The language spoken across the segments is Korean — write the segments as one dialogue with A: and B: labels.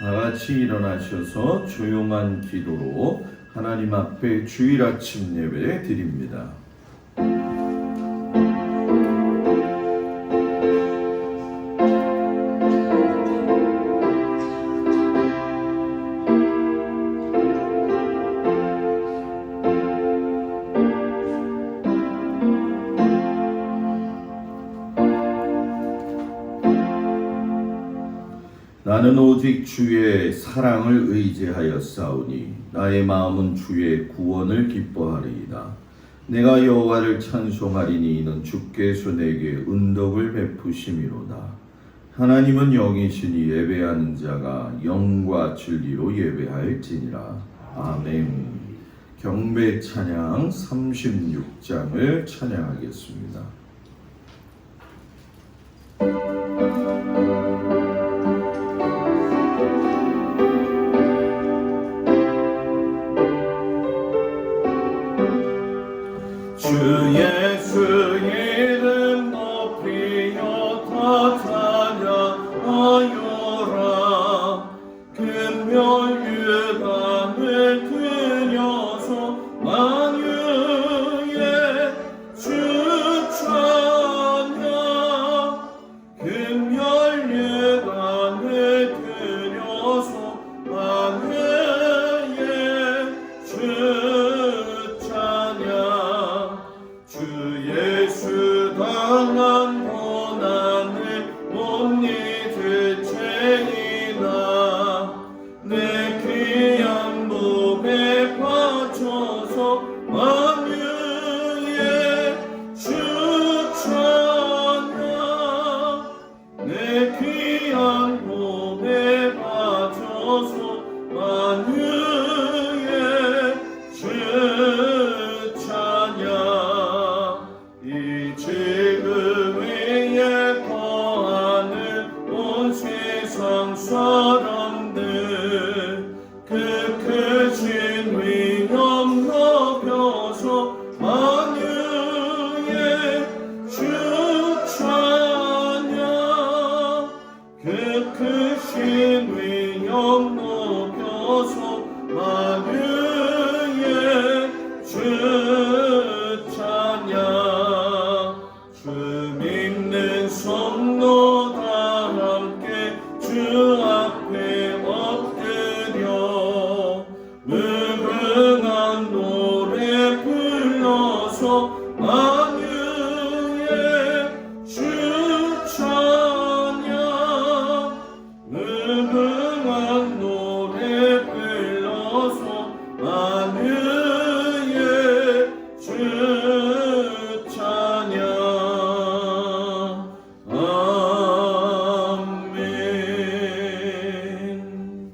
A: 다 같이 일어나셔서 조용한 기도로 하나님 앞에 주일 아침 예배 드립니다. 나는 오직 주의 사랑을 의지하여 싸우니 나의 마음은 주의 구원을 기뻐하리이다. 내가 여호와를 찬송하리니 이는 주께서 내게 은덕을 베푸심이로다. 하나님은 영이시니 예배하는 자가 영과 진리로 예배할지니라. 아멘. 경배 찬양 36장을 찬양하겠습니다. 주 예수 이름 높이여 다 찬양하여라. 금멸유감을 드려서 만유의 주 찬양. 금멸유감을 드려서 만유의 주 찬양. 주 예수 당한 고난을 못 잊을 죄이나 내 귀한 몸에 바쳐서 만유의 주 찬양. 내 귀한 몸에 바쳐서 만유의 주 찬양. 이 지금 위에 거하는 온 세상 사람들 그 크신 위엄 높여서 만유의 주 찬양. 그 크신 위엄 높여서 만유의 주 찬양. 주 믿는 성도 다 함께 주 앞에 엎드려 무궁한 노래 불러서 만유의 주 찬양. 무궁한 노래 불러서 만유의 주 찬양. 아멘.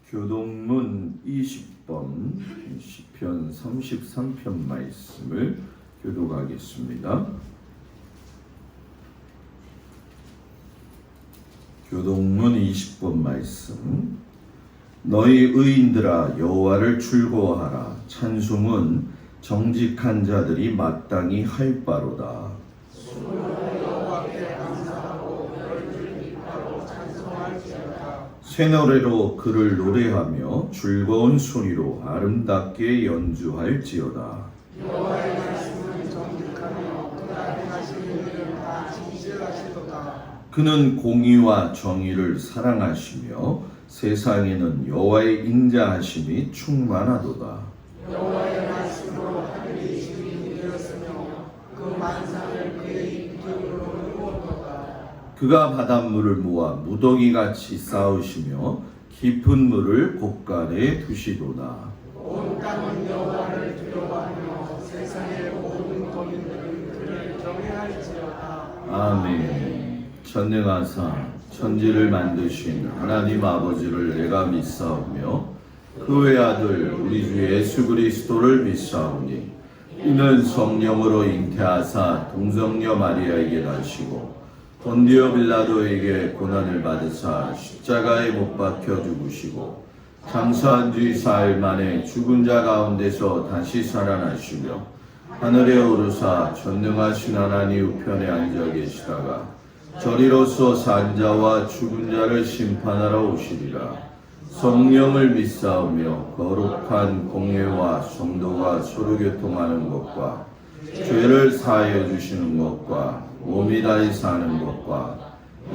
A: 교동문 20번 시편 33편 말씀을 교독하겠습니다. 교동문 20번 말씀. 너희 의인들아 여호와를 즐거워하라. 찬송은 정직한 자들이 마땅히 할 바로다. 새 노래로 그를 노래하며 즐거운 소리로 아름답게 연주할지어다.
B: 여호와의 말씀은 정직하며 그가 행하시는 일은 다 진실하시도다.
A: 그는 공의와 정의를 사랑하시며 세상에는 여호와의 인자하심이 충만하도다.
B: 여호와의 말씀으로 하늘이 주인이 되었으며 그 만상을 그의 입술로 이루었도다.
A: 그가 바닷물을 모아 무더기같이 쌓으시며 깊은 물을 곳간에 두시도다.
B: 온 땅은 여호와를 두려워하며 세상의 모든 거민들은 그를 경외할지어다.
A: 아멘. 전능하사 천지를 만드신 하나님 아버지를 내가 믿사오며 그 외아들 우리 주 예수 그리스도를 믿사오니 이는 성령으로 잉태하사 동정녀 마리아에게 나시고 본디오 빌라도에게 고난을 받으사 십자가에 못 박혀 죽으시고 장사한 뒤 사흘 만에 죽은 자 가운데서 다시 살아나시며 하늘에 오르사 전능하신 하나님 우편에 앉아 계시다가 저리로서 산자와 죽은 자를 심판하러 오시리라. 성령을 믿사오며 거룩한 공예와 성도가 서로 교통하는 것과 죄를 사하여 주시는 것과 몸이 다히 사는 것과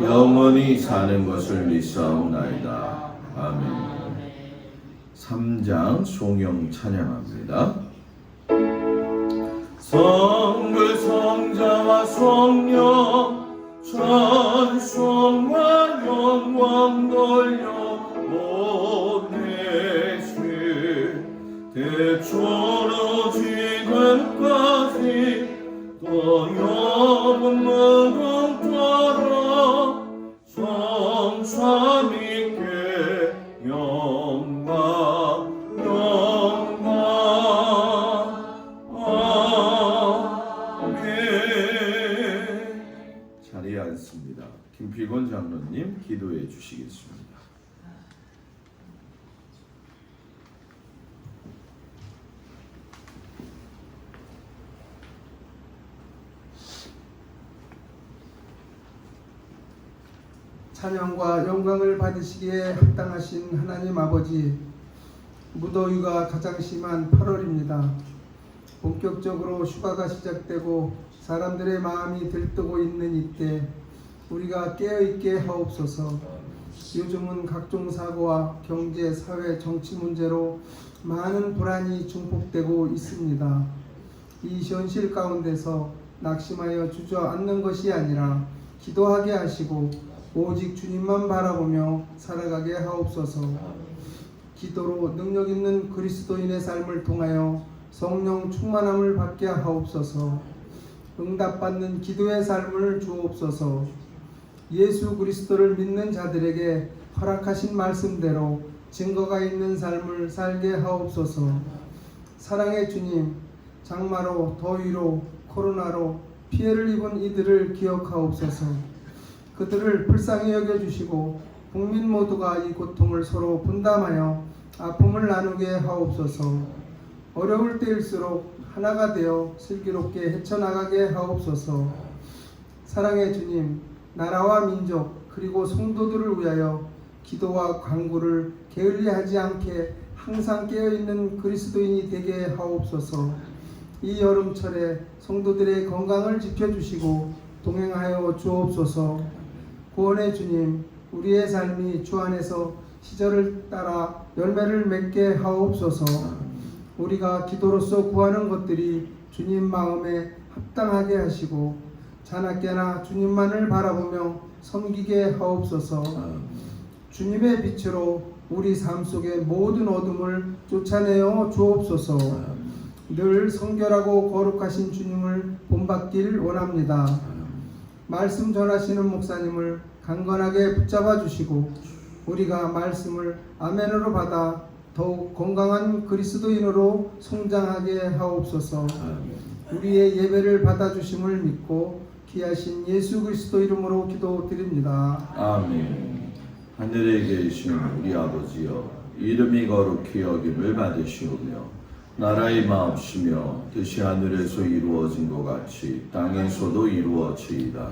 A: 영원히 사는 것을 믿사옵나이다. 아멘. 3장 송영 찬양합니다. 성부 성자와 성령 찬송과 영광 돌려 보내시 대초로 지금까지 또 영원 무궁토록 성삼위께 영광 아멘. 자리에 앉습니다. 김필곤 장로님 기도해 주시겠습니다.
C: 찬양과 영광을 받으시기에 합당하신 하나님 아버지, 무더위가 가장 심한 8월입니다. 본격적으로 휴가가 시작되고 사람들의 마음이 들뜨고 있는 이때 우리가 깨어있게 하옵소서. 요즘은 각종 사고와 경제, 사회, 정치 문제로 많은 불안이 증폭되고 있습니다. 이 현실 가운데서 낙심하여 주저앉는 것이 아니라 기도하게 하시고 오직 주님만 바라보며 살아가게 하옵소서. 기도로 능력 있는 그리스도인의 삶을 통하여 성령 충만함을 받게 하옵소서. 응답받는 기도의 삶을 주옵소서. 예수 그리스도를 믿는 자들에게 허락하신 말씀대로 증거가 있는 삶을 살게 하옵소서. 사랑의 주님, 장마로 더위로 코로나로 피해를 입은 이들을 기억하옵소서. 그들을 불쌍히 여겨주시고 국민 모두가 이 고통을 서로 분담하여 아픔을 나누게 하옵소서. 어려울 때일수록 하나가 되어 슬기롭게 헤쳐나가게 하옵소서. 사랑의 주님, 나라와 민족 그리고 성도들을 위하여 기도와 간구를 게을리하지 않게 항상 깨어있는 그리스도인이 되게 하옵소서. 이 여름철에 성도들의 건강을 지켜주시고 동행하여 주옵소서. 구원의 주님, 우리의 삶이 주 안에서 시절을 따라 열매를 맺게 하옵소서. 우리가 기도로서 구하는 것들이 주님 마음에 합당하게 하시고 자나깨나 주님만을 바라보며 섬기게 하옵소서. 주님의 빛으로 우리 삶 속의 모든 어둠을 쫓아내어 주옵소서. 늘 성결하고 거룩하신 주님을 본받길 원합니다. 말씀 전하시는 목사님을 강건하게 붙잡아 주시고 우리가 말씀을 아멘으로 받아 더욱 건강한 그리스도인으로 성장하게 하옵소서. 우리의 예배를 받아주심을 믿고 귀하신 예수 그리스도 이름으로 기도드립니다.
A: 아멘. 하늘에 계신 우리 아버지여, 이름이 거룩히 여김을 받으시오며 나라의 마옵시며 뜻이 하늘에서 이루어진 것 같이 땅에서도 이루어지이다.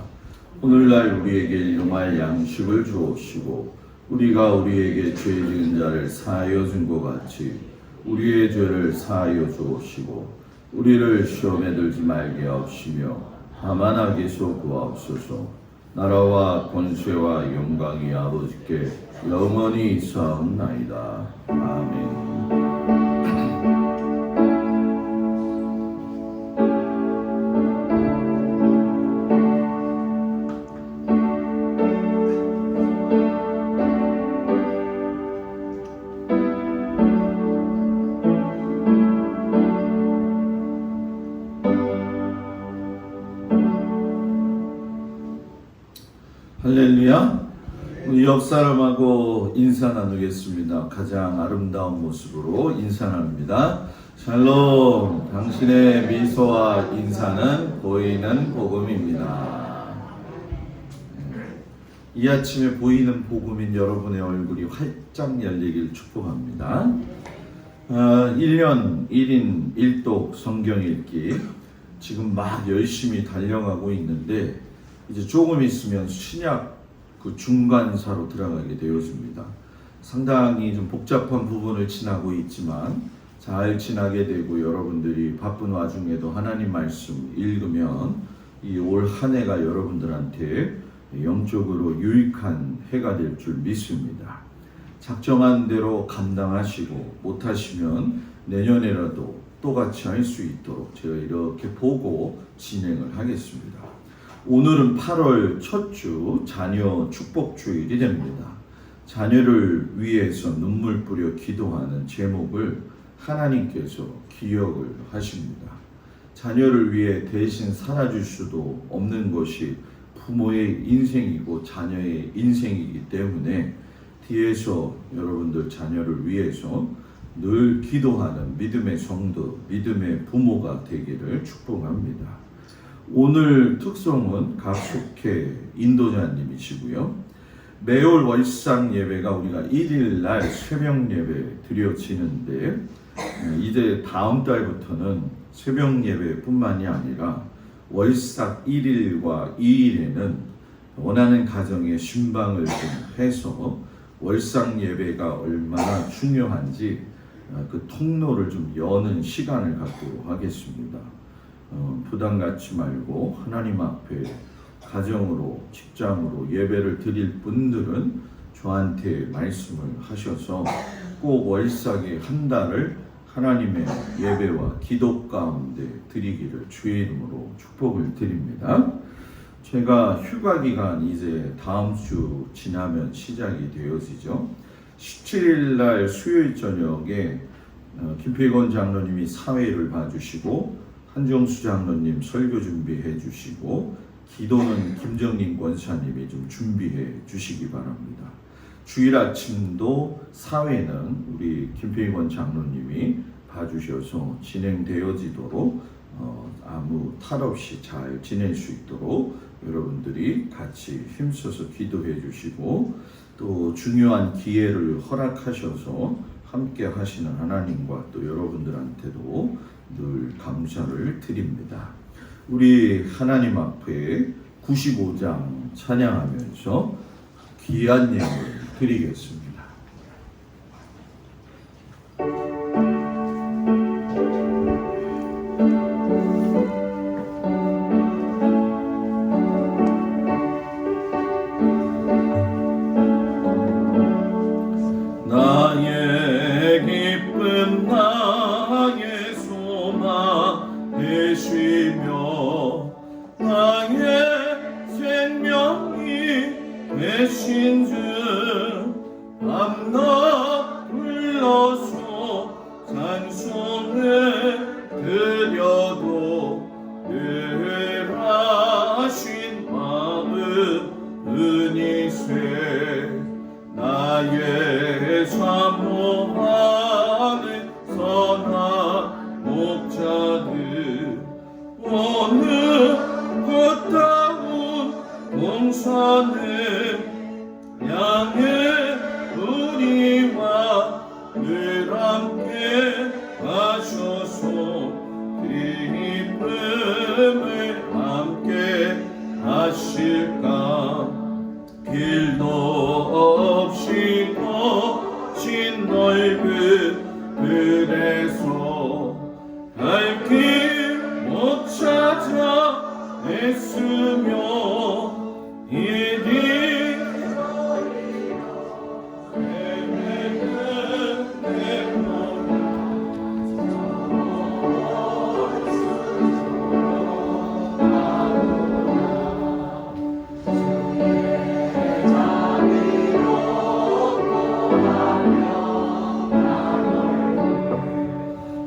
A: 오늘날 우리에게 일용할 양식을 주옵시고 우리가 우리에게 죄 지은 자를 사하여 준 것 같이 우리의 죄를 사하여 주옵시고 우리를 시험에 들지 말게 하옵시며 다만 악에서 구하옵소서. 나라와 권세와 영광이 아버지께 영원히 있사옵나이다. 아멘. 할렐루야. 우리 옆 사람하고 인사 나누겠습니다. 가장 아름다운 모습으로 인사 나눕니다. 샬롬. 당신의 미소와 인사는 보이는 복음입니다. 이 아침에 보이는 복음인 여러분의 얼굴이 활짝 열리길 축복합니다. 1년 1인 1독 성경 읽기 지금 막 열심히 달려가고 있는데 이제 조금 있으면 신약 그 중간사로 들어가게 되어집니다. 상당히 좀 복잡한 부분을 지나고 있지만 잘 지나게 되고, 여러분들이 바쁜 와중에도 하나님 말씀 읽으면 이 올 한 해가 여러분들한테 영적으로 유익한 해가 될 줄 믿습니다. 작정한 대로 감당하시고 못하시면 내년에라도 똑같이 할 수 있도록 제가 이렇게 보고 진행을 하겠습니다. 오늘은 8월 첫 주 자녀 축복 주일이 됩니다. 자녀를 위해서 눈물 뿌려 기도하는 제목을 하나님께서 기억을 하십니다. 자녀를 위해 대신 살아줄 수도 없는 것이 부모의 인생이고 자녀의 인생이기 때문에 뒤에서 여러분들 자녀를 위해서 늘 기도하는 믿음의 성도, 믿음의 부모가 되기를 축복합니다. 오늘 특성은 각속회 인도자님이시고요. 매월 월상 예배가 우리가 1일날 새벽 예배 드려지는데, 이제 다음 달부터는 새벽 예배뿐만이 아니라 월삭 1일과 2일에는 원하는 가정에 신방을 좀 해서 월상 예배가 얼마나 중요한지 그 통로를 좀 여는 시간을 갖도록 하겠습니다. 부담 갖지 말고 하나님 앞에 가정으로, 직장으로 예배를 드릴 분들은 저한테 말씀을 하셔서 꼭 월삭의 한 달을 하나님의 예배와 기도 가운데 드리기를 주의 이름으로 축복을 드립니다. 제가 휴가 기간 이제 다음 주 지나면 시작이 되어지죠. 17일 날 수요일 저녁에 김필권 장로님이 사회를 봐주시고 한정수 장로님 설교 준비해 주시고 기도는 김정림 권사님이 좀 준비해 주시기 바랍니다. 주일 아침도 사회는 우리 김필권 장로님이 봐주셔서 진행되어지도록 아무 탈 없이 잘 지낼 수 있도록 여러분들이 같이 힘써서 기도해 주시고, 또 중요한 기회를 허락하셔서 함께 하시는 하나님과 또 여러분들한테도 늘 감사를 드립니다. 우리 하나님 앞에 95장 찬양하면서 귀한 예물 드리겠습니다. 나의 기쁨 나의 소망 되시며 나의 생명이 되신 주 밤낮 불러서 찬송을 드려도 늘 하신 마음 은이세 나의 사모하는 선한 목자들 오늘 꽃다운 동산을 향해 우리와 늘 함께 하셔서 기쁨을 함께 하실까. 길도 없이 거친 넓은 들에서 갈 길 못 찾아 애쓰며 이리 헤매는 내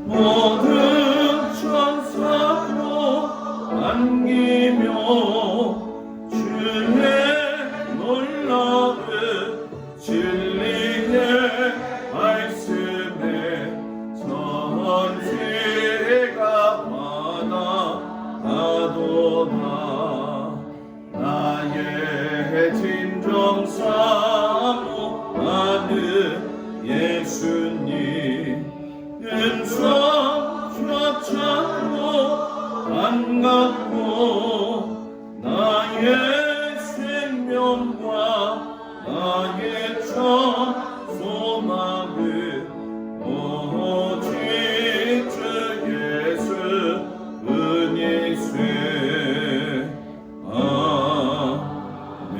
A: 모든 천사도 안기며 주의 놀라운 진리의 말씀에 전체가 받아가도다. 나의 진정 사모하는 예수님 은성 쫓아도 반갑고 나의 나의 생명과 나의 전 소망은 오직 주 예수 은혜세. 아멘.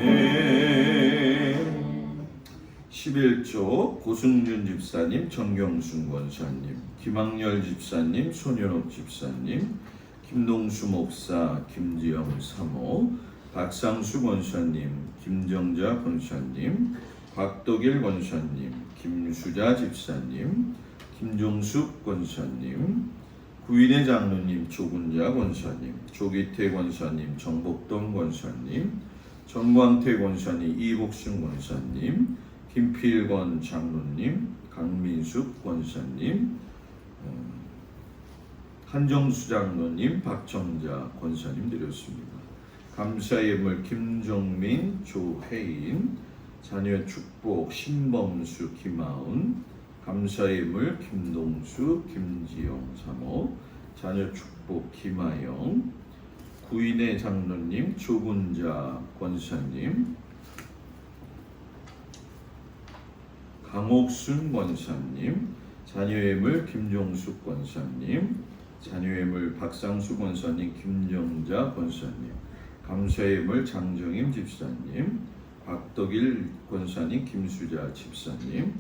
A: 11조 고승준 집사님, 정경순 권사님, 김학열 집사님, 손현옥 집사님, 김동수 목사, 김지영 사모, 박상수 권사님, 김정자 권사님, 곽덕일 권사님, 김수자 집사님, 김종숙 권사님, 구인의 장로님, 조군자 권사님, 조기태 권사님, 정복동 권사님, 정광태 권사님, 이복순 권사님, 김필권 장로님, 강민숙 권사님, 한정수 장로님, 박정자 권사님 드렸습니다. 감사 예물 김정민, 조혜인, 자녀 축복 신범수, 김아운, 감사 예물 김동수, 김지영 사모, 자녀 축복 김아영, 구인의 장로님, 조군자 권사님, 강옥순 권사님, 자녀 예물 김종숙 권사님, 자녀 예물 박상수 권사님, 김정자 권사님, 감사 예물 장정임 집사님, 박덕일 권사님, 김수자 집사님,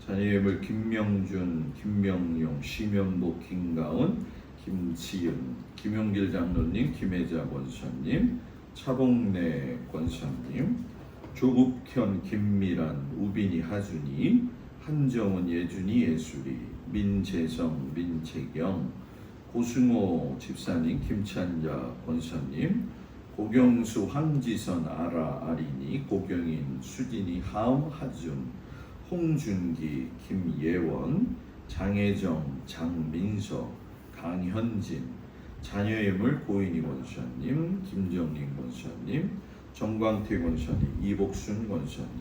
A: 자녀 예물 김명준, 김명용, 심연복, 김가은, 김지은, 김용길 장로님, 김혜자 권사님, 차봉래 권사님, 조국현, 김미란, 우빈이, 하준이, 한정은, 예준이, 예수리, 민재성, 민채경, 고승호 집사님, 김찬자 권사님, 고경수, 황지선, 아라, 아린이, 고경인, 수진이, 하음, 하준, 홍준기, 김예원, 장혜정, 장민서, 강현진, 자녀예물 고인희 권사님, 김정린 권사님, 정광태 권사님, 이복순 권사님,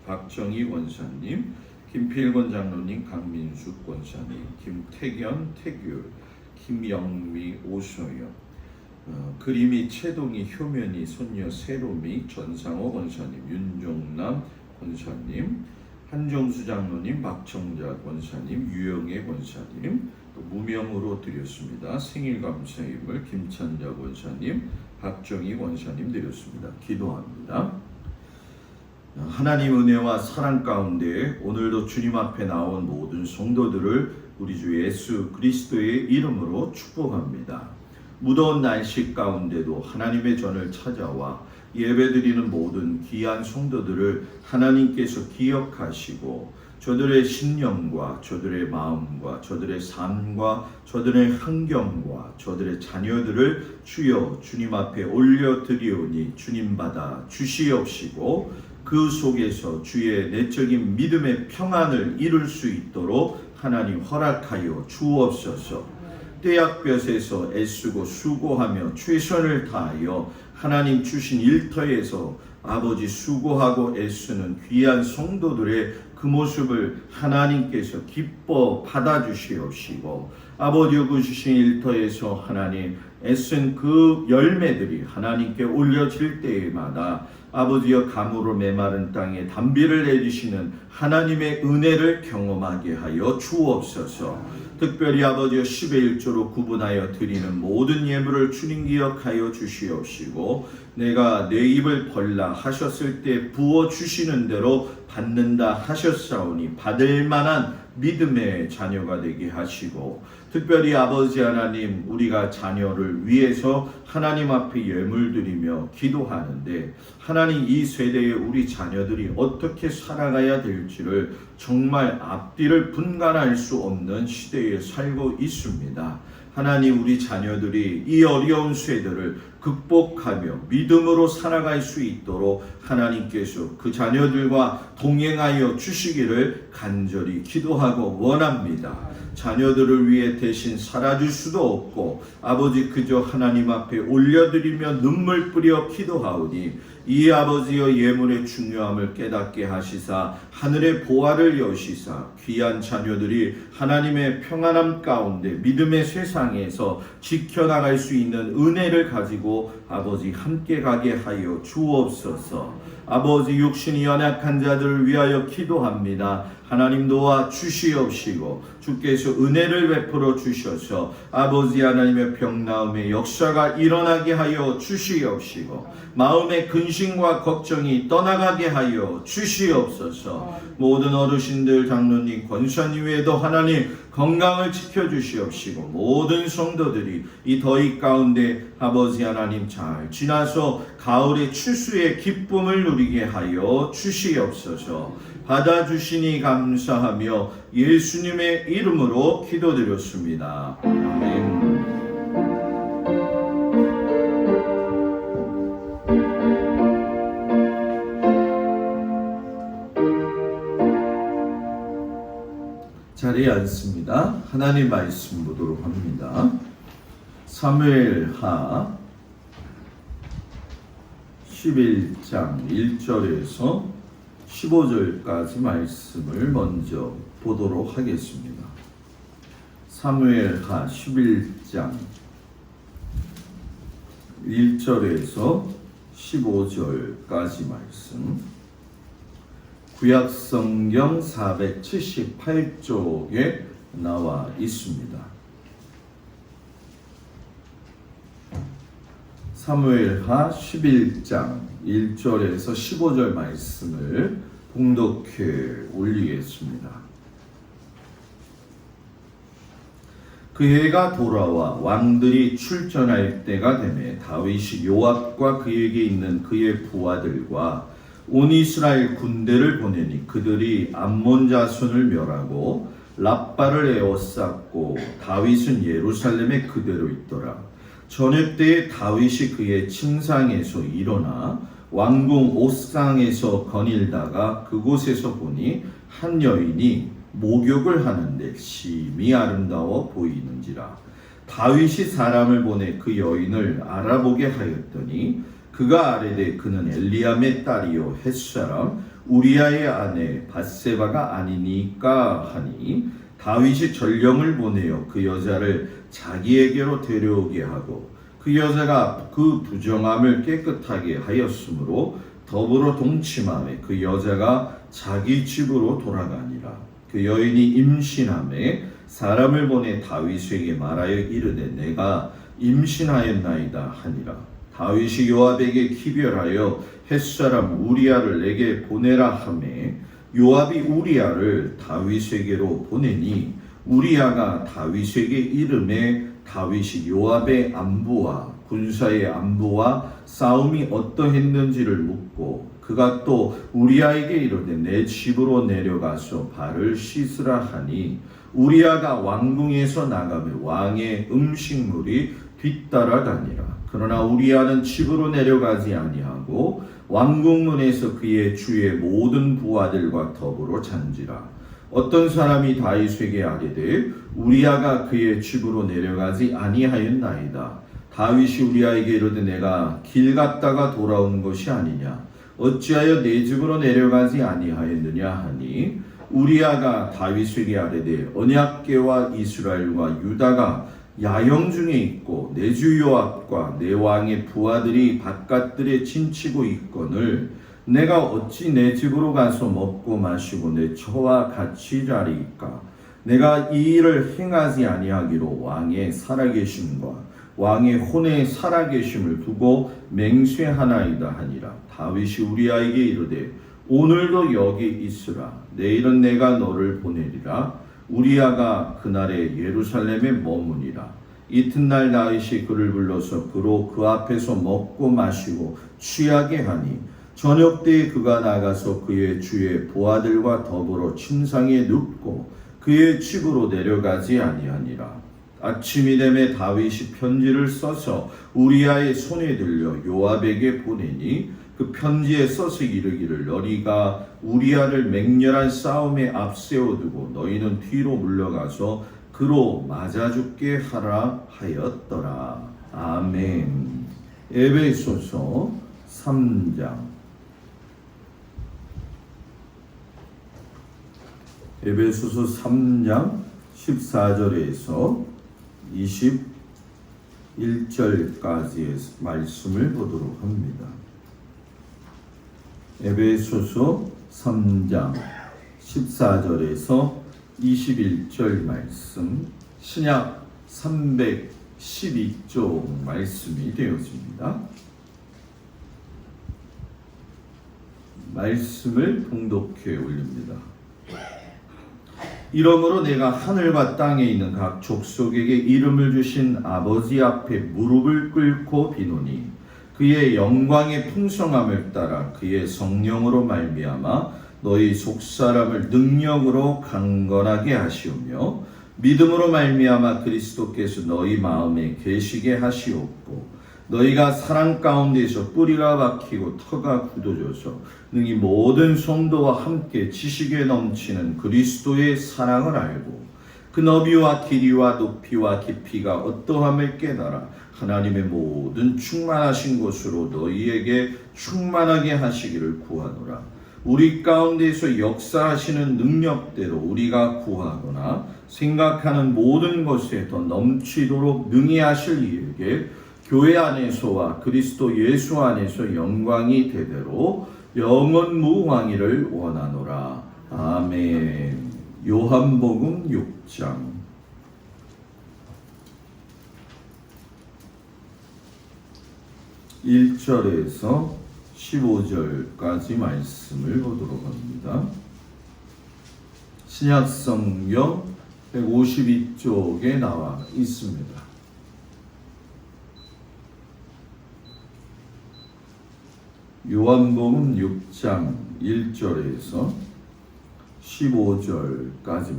A: 박정희 권사님, 김필권 장로님, 강민숙 권사님, 김태견, 태규, 김영미, 오소영, 그림이, 채동이, 효면이, 손녀, 세롬이, 전상호 권사님, 윤종남 권사님, 한정수 장로님, 박청자 권사님, 유영애 권사님, 또 무명으로 드렸습니다. 생일 감사 예물 김찬자 권사님, 박정희 권사님 드렸습니다. 기도합니다. 하나님 은혜와 사랑 가운데 오늘도 주님 앞에 나온 모든 성도들을 우리 주 예수 그리스도의 이름으로 축복합니다. 무더운 날씨 가운데도 하나님의 전을 찾아와 예배드리는 모든 귀한 성도들을 하나님께서 기억하시고 저들의 신념과 저들의 마음과 저들의 삶과 저들의 환경과 저들의 자녀들을 주여 주님 앞에 올려드리오니 주님 받아 주시옵시고 그 속에서 주의 내적인 믿음의 평안을 이룰 수 있도록 하나님 허락하여 주옵소서. 떼약볕에서 애쓰고 수고하며 최선을 다하여 하나님 주신 일터에서 아버지 수고하고 애쓰는 귀한 성도들의 그 모습을 하나님께서 기뻐 받아주시옵시고 아버지여 그 주신 일터에서 하나님 애쓴 그 열매들이 하나님께 올려질 때마다 아버지여 가물어 메마른 땅에 단비를 내리시는 하나님의 은혜를 경험하게 하여 주옵소서. 특별히 아버지여 10의 1조로 구분하여 드리는 모든 예물을 주님 기억하여 주시옵시고 내가 내 입을 벌라 하셨을 때 부어주시는 대로 받는다 하셨사오니 받을 만한 믿음의 자녀가 되게 하시고 특별히 아버지 하나님 우리가 자녀를 위해서 하나님 앞에 예물 드리며 기도하는데 하나님 이 세대에 우리 자녀들이 어떻게 살아가야 될지를 정말 앞뒤를 분간할 수 없는 시대에 살고 있습니다. 하나님 우리 자녀들이 이 어려운 세대를 극복하며 믿음으로 살아갈 수 있도록 하나님께서 그 자녀들과 동행하여 주시기를 간절히 기도하고 원합니다. 자녀들을 위해 대신 살아줄 수도 없고 아버지 그저 하나님 앞에 올려드리며 눈물 뿌려 기도하오니 이 아버지의 예물의 중요함을 깨닫게 하시사 하늘의 보화를 여시사 귀한 자녀들이 하나님의 평안함 가운데 믿음의 세상에서 지켜나갈 수 있는 은혜를 가지고 아버지 함께 가게 하여 주옵소서. 아버지 육신이 연약한 자들을 위하여 기도합니다. 하나님 도와 주시옵시고 주께서 은혜를 베풀어 주셔서 아버지 하나님의 병나음의 역사가 일어나게 하여 주시옵시고 마음의 근심과 걱정이 떠나가게 하여 주시옵소서. 모든 어르신들 장로님 권사님 외에도 하나님 건강을 지켜주시옵시고 모든 성도들이 이 더위 가운데 아버지 하나님 잘 지나서 가을의 추수의 기쁨을 누리게 하여 주시옵소서. 받아주시니 감사하며 예수님의 이름으로 기도드렸습니다. 아멘. 자리에 앉습니다. 하나님 말씀 보도록 합니다. 사무엘하 11장 1절에서 15절까지 말씀을 먼저 보도록 하겠습니다. 사무엘하 11장 1절에서 15절까지 말씀, 구약성경 478쪽에 나와 있습니다. 사무엘하 11장 1절에서 15절 말씀을 봉독해 올리겠습니다. 그 해가 돌아와 왕들이 출전할 때가 되매 다윗이 요압과 그에게 있는 그의 부하들과 온 이스라엘 군대를 보내니 그들이 암몬 자손을 멸하고 랍바를 에워쌌고 다윗은 예루살렘에 그대로 있더라. 저녁 때에 다윗이 그의 침상에서 일어나 왕궁 옥상에서 거닐다가 그곳에서 보니 한 여인이 목욕을 하는데 심히 아름다워 보이는지라. 다윗이 사람을 보내 그 여인을 알아보게 하였더니 그가 아뢰되 그는 엘리암의 딸이요 햇사람 우리아의 아내 밧세바가 아니니까 하니 다윗이 전령을 보내어 그 여자를 자기에게로 데려오게 하고 그 여자가 그 부정함을 깨끗하게 하였으므로 더불어 동침하며 그 여자가 자기 집으로 돌아가니라. 그 여인이 임신하매 사람을 보내 다윗에게 말하여 이르되 내가 임신하였나이다 하니라. 다윗이 요압에게 기별하여 햇사람 우리아를 내게 보내라 하매 요압이 우리아를 다윗에게로 보내니 우리아가 다윗에게 이르매 다윗이 요압의 안부와 군사의 안부와 싸움이 어떠했는지를 묻고 그가 또 우리아에게 이르되 내 집으로 내려가서 발을 씻으라 하니 우리아가 왕궁에서 나가며 왕의 음식물이 뒤따라가니라. 그러나 우리아는 집으로 내려가지 아니하고 왕궁문에서 그의 주의 모든 부하들과 더불어 잔지라. 어떤 사람이 다윗에게 아뢰되 우리아가 그의 집으로 내려가지 아니하였나이다. 다윗이 우리아에게 이르되 내가 길 갔다가 돌아온 것이 아니냐. 어찌하여 내 집으로 내려가지 아니하였느냐 하니 우리아가 다윗에게 아뢰되 언약궤와 이스라엘과 유다가 야영 중에 있고 내 주 요압과 내 왕의 부하들이 바깥들에 침치고 있거늘 내가 어찌 내 집으로 가서 먹고 마시고 내 처와 같이 자리이까. 내가 이 일을 행하지 아니하기로 왕의 살아계심과 왕의 혼의 살아계심을 두고 맹세하나이다 하니라. 다윗이 우리아에게 이르되 오늘도 여기 있으라. 내일은 내가 너를 보내리라. 우리아가 그날에 예루살렘에 머무니라. 이튿날 다윗이 그를 불러서 그로 그 앞에서 먹고 마시고 취하게 하니 저녁 때에 그가 나가서 그의 주의 부하들과 더불어 침상에 눕고 그의 집으로 내려가지 아니하니라. 아침이 되매 다윗이 편지를 써서 우리아의 손에 들려 요압에게 보내니 그 편지에 써서 이르기를 너희가 우리아를 맹렬한 싸움에 앞세워두고 너희는 뒤로 물러가서 그로 맞아 죽게 하라 하였더라. 아멘. 에베소서 3장. 에베소서 3장 14절에서 21절까지의 말씀을 보도록 합니다. 에베소서 3장 14절에서 21절 말씀, 신약 312쪽 말씀이 되었습니다. 말씀을 봉독해 올립니다. 이러므로 내가 하늘과 땅에 있는 각 족속에게 이름을 주신 아버지 앞에 무릎을 꿇고 비노니 그의 영광의 풍성함을 따라 그의 성령으로 말미암아 너희 속사람을 능력으로 강건하게 하시오며 믿음으로 말미암아 그리스도께서 너희 마음에 계시게 하시옵고 너희가 사랑 가운데서 뿌리가 박히고 터가 굳어져서 능히 모든 성도와 함께 지식에 넘치는 그리스도의 사랑을 알고 그 너비와 길이와 높이와 깊이가 어떠함을 깨달아 하나님의 모든 충만하신 것으로 너희에게 충만하게 하시기를 구하노라. 우리 가운데서 역사하시는 능력대로 우리가 구하거나 생각하는 모든 것에 더 넘치도록 능히 하실 이에게 교회 안에서와 그리스도 예수 안에서 영광이 대대로 영원 무왕이를 원하노라. 아멘. 요한복음 6장 1절에서 15절까지 말씀을 보도록 합니다. 신약성경 152쪽에 나와 있습니다. 요한복음 6장 1절에서 15절까지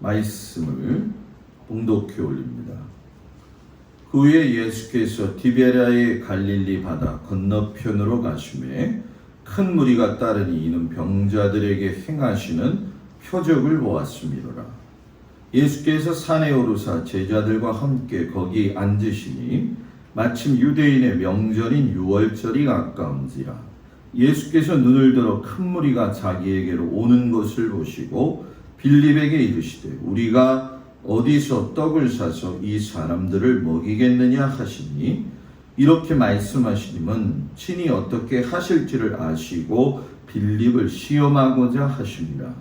A: 말씀을 봉독해 올립니다. 그 후에 예수께서 디베랴의 갈릴리 바다 건너편으로 가시매 큰 무리가 따르니 이는 병자들에게 행하시는 표적을 보았음이로라. 예수께서 산에 오르사 제자들과 함께 거기 앉으시니 마침 유대인의 명절인 유월절이 가까운지라. 예수께서 눈을 들어 큰 무리가 자기에게로 오는 것을 보시고 빌립에게 이르시되 우리가 어디서 떡을 사서 이 사람들을 먹이겠느냐 하시니 이렇게 말씀하시님은 친히 어떻게 하실지를 아시고 빌립을 시험하고자 하십니다.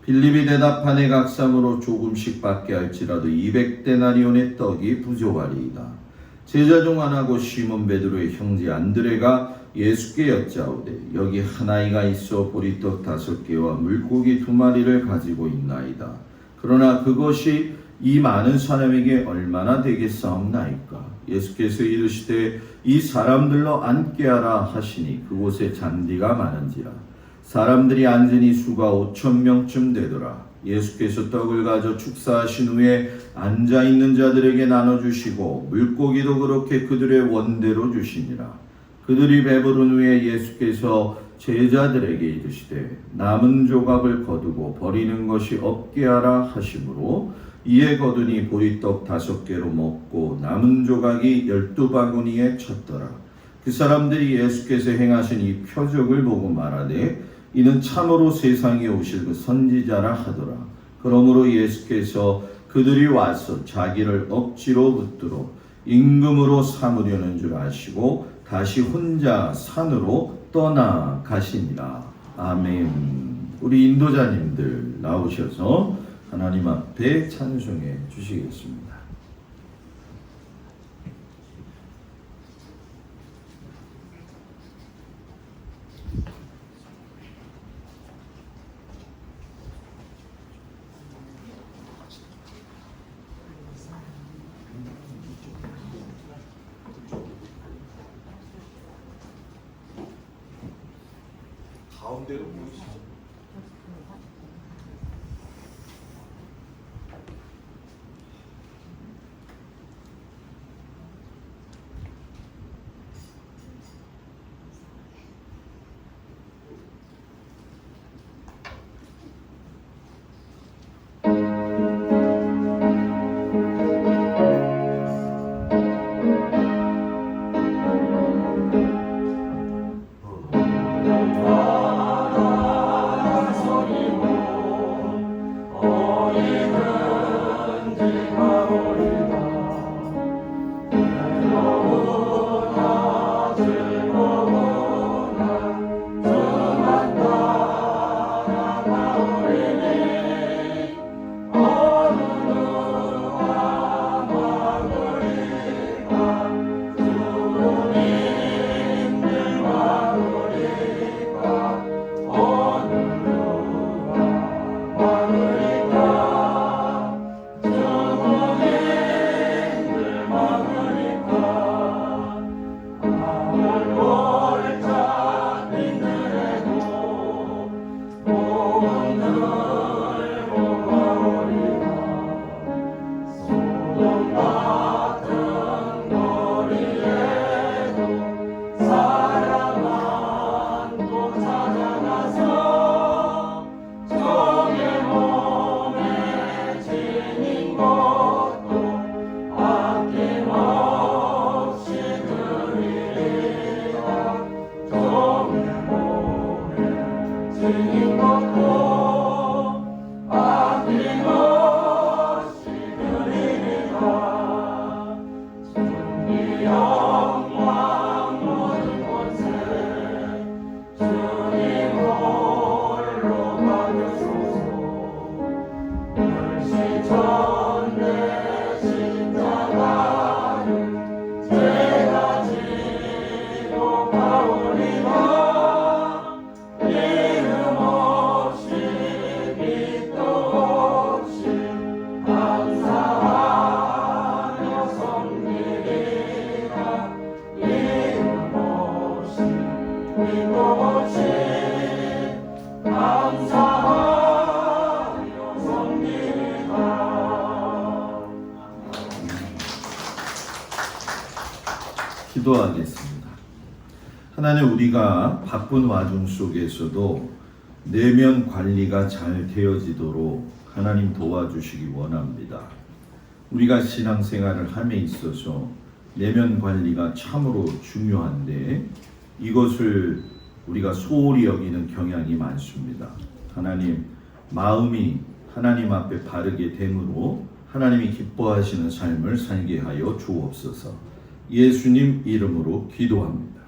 A: 빌립이 대답하네 각삼으로 조금씩 받게 할지라도 200데나리온의 떡이 부족하리이다. 제자 중 하나고 시몬 베드로의 형제 안드레가 예수께 여짜오되 여기 한 아이가 있어 보리떡 5개와 물고기 2마리를 가지고 있나이다. 그러나 그것이 이 많은 사람에게 얼마나 되겠사옵나이까. 예수께서 이르시되 이 사람들로 앉게 하라 하시니 그곳에 잔디가 많은지라. 사람들이 앉으니 수가 5,000명쯤 되더라. 예수께서 떡을 가져 축사하신 후에 앉아있는 자들에게 나눠주시고 물고기도 그렇게 그들의 원대로 주시니라. 그들이 배부른 후에 예수께서 제자들에게 이르시되 남은 조각을 거두고 버리는 것이 없게 하라 하시므로 이에 거두니 보리떡 5개로 먹고 남은 조각이 12바구니에 찼더라. 그 사람들이 예수께서 행하신 이 표적을 보고 말하되 이는 참으로 세상에 오실 그 선지자라 하더라. 그러므로 예수께서 그들이 와서 자기를 억지로 붙들어 임금으로 삼으려는 줄 아시고 다시 혼자 산으로 떠나가시니라. 아멘. 우리 인도자님들 나오셔서 하나님 앞에 찬송해 주시겠습니다. 가운데로 모이시죠. 기도하겠습니다. 하나님, 우리가 바쁜 와중 속에서도 내면 관리가 잘 되어지도록 하나님 도와주시기 원합니다. 우리가 신앙생활을 함에 있어서 내면 관리가 참으로 중요한데 이것을 우리가 소홀히 여기는 경향이 많습니다. 하나님, 마음이 하나님 앞에 바르게 됨으로 하나님이 기뻐하시는 삶을 살게 하여 주옵소서. 예수님 이름으로 기도합니다.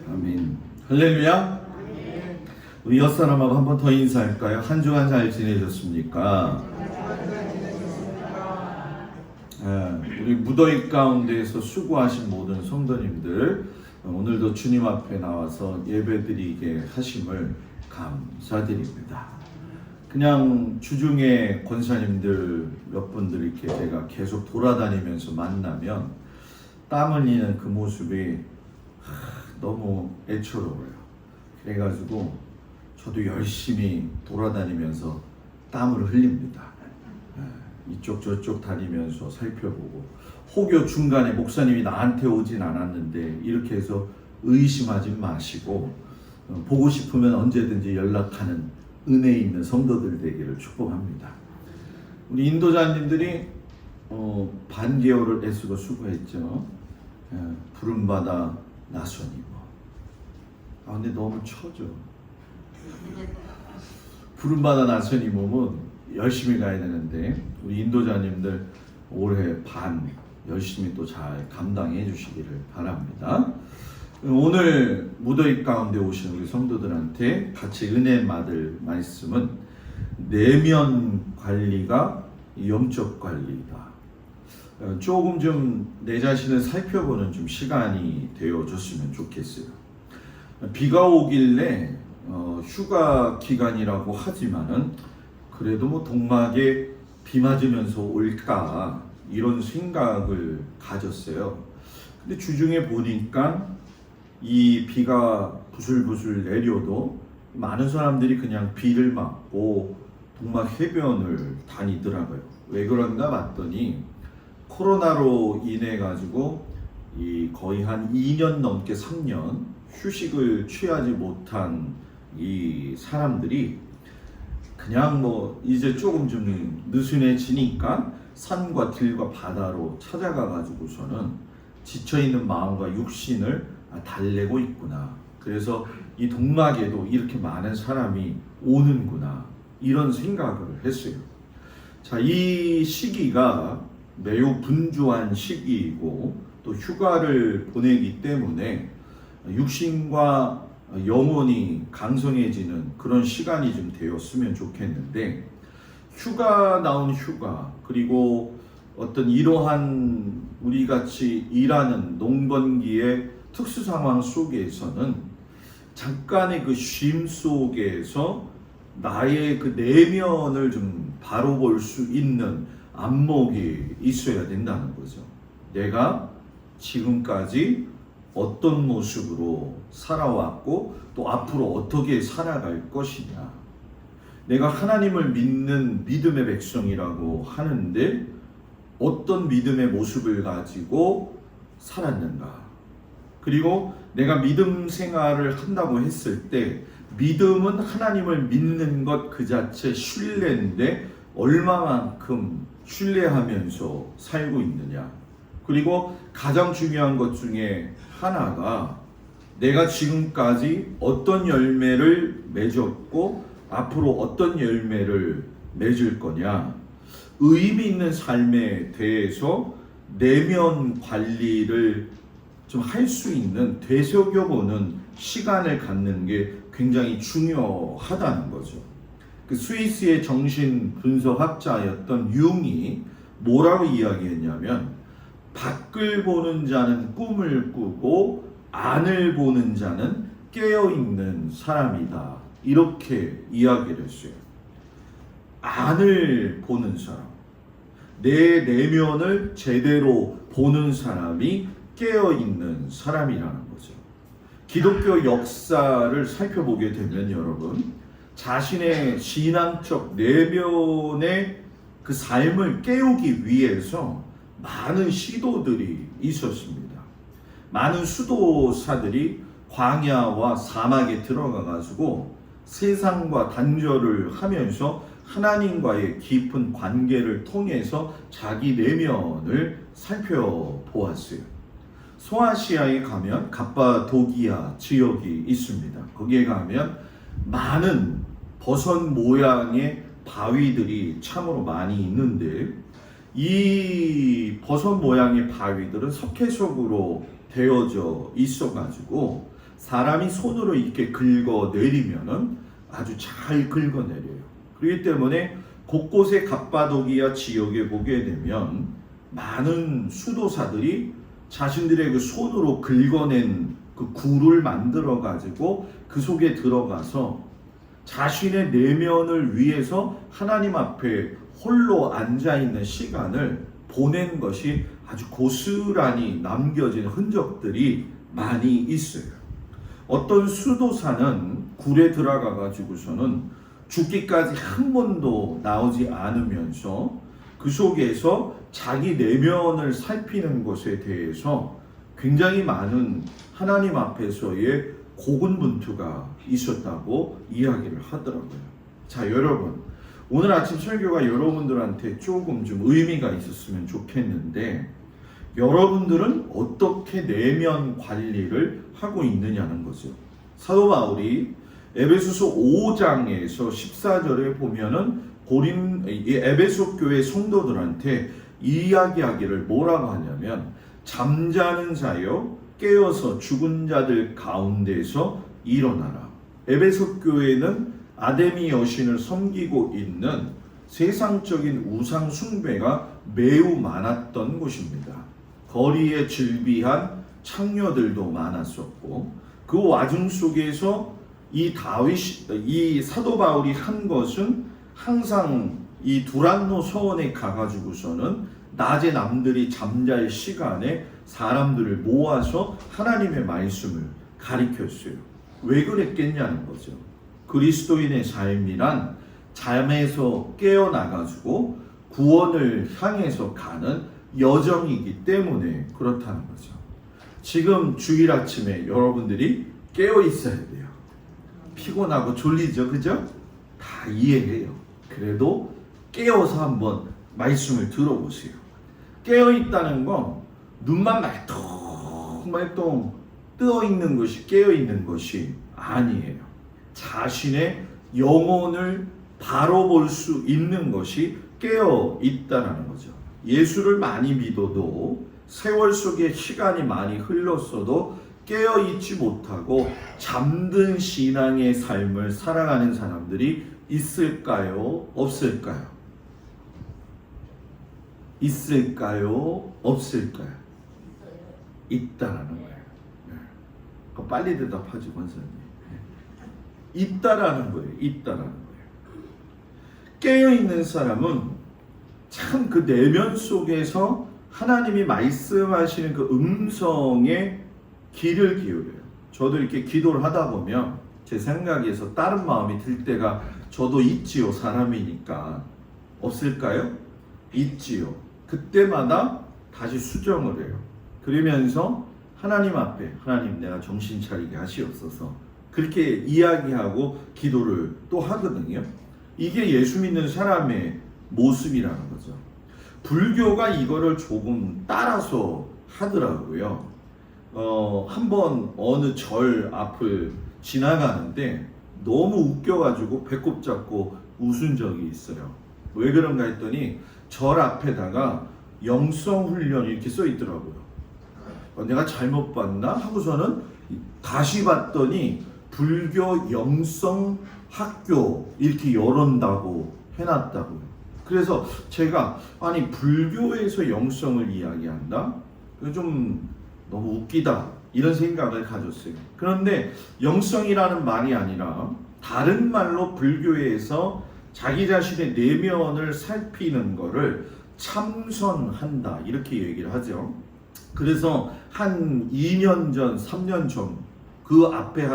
A: 아멘. 할렐루야. 우리 옆사람하고 한 번 더 인사할까요? 한 주간 잘 지내셨습니까? 우리 무더위 가운데에서 수고하신 모든 성도님들, 오늘도 주님 앞에 나와서 예배드리게 하심을 감사드립니다. 그냥 주중에 권사님들 몇 분들 이렇게 제가 계속 돌아다니면서 만나면 땀 흘리는 그 모습이 너무 애처로워요. 그래가지고 저도 열심히 돌아다니면서 땀을 흘립니다. 이쪽 저쪽 다니면서 살펴보고, 혹여 중간에 목사님이 나한테 오진 않았는데 이렇게 해서 의심하지 마시고 보고 싶으면 언제든지 연락하는 은혜 있는 성도들 되기를 축복합니다. 우리 인도자님들이 반개월을 애쓰고 수고했죠. 부름받아 나선이고. 근데 너무 처져. 부름받아 나선이 몸은 열심히 가야 되는데 우리 인도자님들 올해 반 열심히 또 잘 감당해 주시기를 바랍니다. 오늘 무더위 가운데 오신 우리 성도들한테 같이 은혜 받을 말씀은 내면 관리가 영적 관리다. 조금 좀 내 자신을 살펴보는 좀 시간이 되어줬으면 좋겠어요. 비가 오길래 휴가 기간이라고 하지만은 그래도 뭐 동막에 비 맞으면서 올까 이런 생각을 가졌어요. 근데 주중에 보니까 이 비가 부슬부슬 내려도 많은 사람들이 그냥 비를 맞고 동막 해변을 다니더라고요. 왜 그런가 봤더니 코로나로 인해 가지고 이 거의 한 2년 넘게 3년 휴식을 취하지 못한 이 사람들이 그냥 뭐 이제 조금 좀 느슨해지니까 산과 들과 바다로 찾아가 가지고서는 지쳐있는 마음과 육신을 달래고 있구나. 그래서 이 동막에도 이렇게 많은 사람이 오는구나. 이런 생각을 했어요. 자, 이 시기가 매우 분주한 시기이고 또 휴가를 보내기 때문에 육신과 영혼이 강성해지는 그런 시간이 좀 되었으면 좋겠는데, 휴가 나온 휴가, 그리고 어떤 이러한 우리 같이 일하는 농번기의 특수 상황 속에서는 잠깐의 그 쉼 속에서 나의 그 내면을 좀 바로 볼 수 있는 안목이 있어야 된다는 거죠. 내가 지금까지 어떤 모습으로 살아왔고 또 앞으로 어떻게 살아갈 것이냐. 내가 하나님을 믿는 믿음의 백성이라고 하는데 어떤 믿음의 모습을 가지고 살았는가. 그리고 내가 믿음 생활을 한다고 했을 때 믿음은 하나님을 믿는 것 그 자체 신뢰인데 얼마만큼 신뢰하면서 살고 있느냐. 그리고 가장 중요한 것 중에 하나가 내가 지금까지 어떤 열매를 맺었고 앞으로 어떤 열매를 맺을 거냐. 의미 있는 삶에 대해서 내면 관리를 좀 할 수 있는, 되새겨보는 시간을 갖는 게 굉장히 중요하다는 거죠. 그 스위스의 정신 분석학자였던 융이 뭐라고 이야기했냐면, 밖을 보는 자는 꿈을 꾸고 안을 보는 자는 깨어있는 사람이다. 이렇게 이야기를 했어요. 안을 보는 사람, 내 내면을 제대로 보는 사람이 깨어있는 사람이라는 거죠. 기독교 역사를 살펴보게 되면 여러분, 자신의 신앙적 내면의 그 삶을 깨우기 위해서 많은 시도들이 있었습니다. 많은 수도사들이 광야와 사막에 들어가 가지고 세상과 단절을 하면서 하나님과의 깊은 관계를 통해서 자기 내면을 살펴보았어요. 소아시아에 가면 갑바도기아 지역이 있습니다. 거기에 가면 많은 버섯 모양의 바위들이 참으로 많이 있는데, 이 버섯 모양의 바위들은 석회석으로 되어져 있어가지고 사람이 손으로 이렇게 긁어내리면은 아주 잘 긁어내려요. 그렇기 때문에 곳곳에 갑바도기아 지역에 보게 되면 많은 수도사들이 자신들의 그 손으로 긁어낸 그 굴을 만들어 가지고 그 속에 들어가서 자신의 내면을 위해서 하나님 앞에 홀로 앉아있는 시간을 보낸 것이 아주 고스란히 남겨진 흔적들이 많이 있어요. 어떤 수도사는 굴에 들어가 가지고서는 죽기까지 한 번도 나오지 않으면서 그 속에서 자기 내면을 살피는 것에 대해서 굉장히 많은 하나님 앞에서의 고군분투가 있었다고 이야기를 하더라고요. 자, 여러분, 오늘 아침 설교가 여러분들한테 조금 좀 의미가 있었으면 좋겠는데, 여러분들은 어떻게 내면 관리를 하고 있느냐는 거죠. 사도 바울이 에베소서 5장에서 14절에 보면은 에베소 교회 성도들한테 이야기하기를 뭐라고 하냐면, 잠자는 자여 깨어서 죽은 자들 가운데서 일어나라. 에베소 교회는 아데미 여신을 섬기고 있는 세상적인 우상 숭배가 매우 많았던 곳입니다. 거리에 즐비한 창녀들도 많았었고, 그 와중 속에서 이 사도 바울이 한 것은 항상 이 두란노 서원에 가가지고서는 낮에 남들이 잠잘 시간에 사람들을 모아서 하나님의 말씀을 가르쳤어요. 왜 그랬겠냐는 거죠. 그리스도인의 삶이란 잠에서 깨어나가지고 구원을 향해서 가는 여정이기 때문에 그렇다는 거죠. 지금 주일 아침에 여러분들이 깨어 있어야 돼요. 피곤하고 졸리죠, 그죠? 다 이해해요. 그래도 깨어서 한번 말씀을 들어보세요. 깨어 있다는 건 눈만 말똥말똥 뜨어 있는 것이 깨어 있는 것이 아니에요. 자신의 영혼을 바로 볼 수 있는 것이 깨어 있다는 거죠. 예수를 많이 믿어도 세월 속에 시간이 많이 흘렀어도 깨어 있지 못하고 잠든 신앙의 삶을 살아가는 사람들이 있을까요? 없을까요? 있을까요? 없을까요? 있다라는 거예요. 네. 빨리 대답하지, 권사님. 네. 있다라는 거예요. 있다라는 거예요. 깨어 있는 사람은 참 그 내면 속에서 하나님이 말씀하시는 그 음성에 귀를 기울여요. 저도 이렇게 기도를 하다 보면 제 생각에서 다른 마음이 들 때가 저도 있지요. 사람이니까. 없을까요? 있지요. 그때마다 다시 수정을 해요. 그러면서 하나님 앞에, 하나님 내가 정신 차리게 하시옵소서, 그렇게 이야기하고 기도를 또 하거든요. 이게 예수 믿는 사람의 모습이라는 거죠. 불교가 이거를 조금 따라서 하더라고요. 한번 어느 절 앞을 지나가는데 너무 웃겨가지고 배꼽 잡고 웃은 적이 있어요. 왜 그런가 했더니 절 앞에다가 영성훈련 이렇게 써 있더라고요. 내가 잘못 봤나 하고서는 다시 봤더니 불교 영성학교 이렇게 열었다고 해놨다고요. 그래서 제가 아니 불교에서 영성을 이야기한다? 좀 너무 웃기다 이런 생각을 가졌어요. 그런데 영성이라는 말이 아니라 다른 말로 불교에서 자기 자신의 내면을 살피는 거를 참선한다 이렇게 얘기를 하죠. 그래서 한 2년 전, 3년 전 그 앞에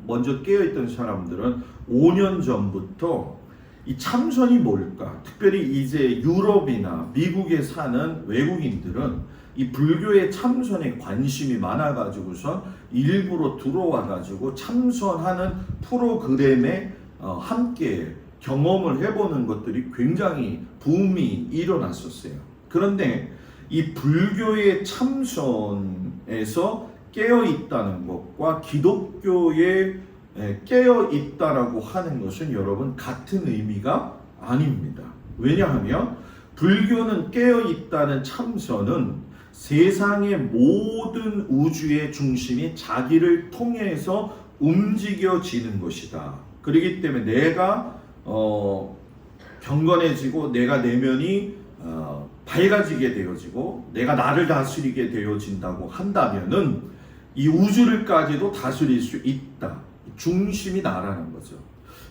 A: 먼저 깨어있던 사람들은 5년 전부터 이 참선이 뭘까? 특별히 이제 유럽이나 미국에 사는 외국인들은 이 불교의 참선에 관심이 많아가지고서 일부러 들어와가지고 참선하는 프로그램에 함께 경험을 해보는 것들이 굉장히 붐이 일어났었어요. 그런데 이 불교의 참선에서 깨어있다는 것과 기독교에 깨어있다라고 하는 것은 여러분 같은 의미가 아닙니다. 왜냐하면 불교는 깨어있다는 참선은 세상의 모든 우주의 중심이 자기를 통해서 움직여지는 것이다. 그렇기 때문에 내가 경건해지고 내가 내면이 밝아지게 되어지고 내가 나를 다스리게 되어진다고 한다면은 이 우주를까지도 다스릴 수 있다. 중심이 나라는 거죠.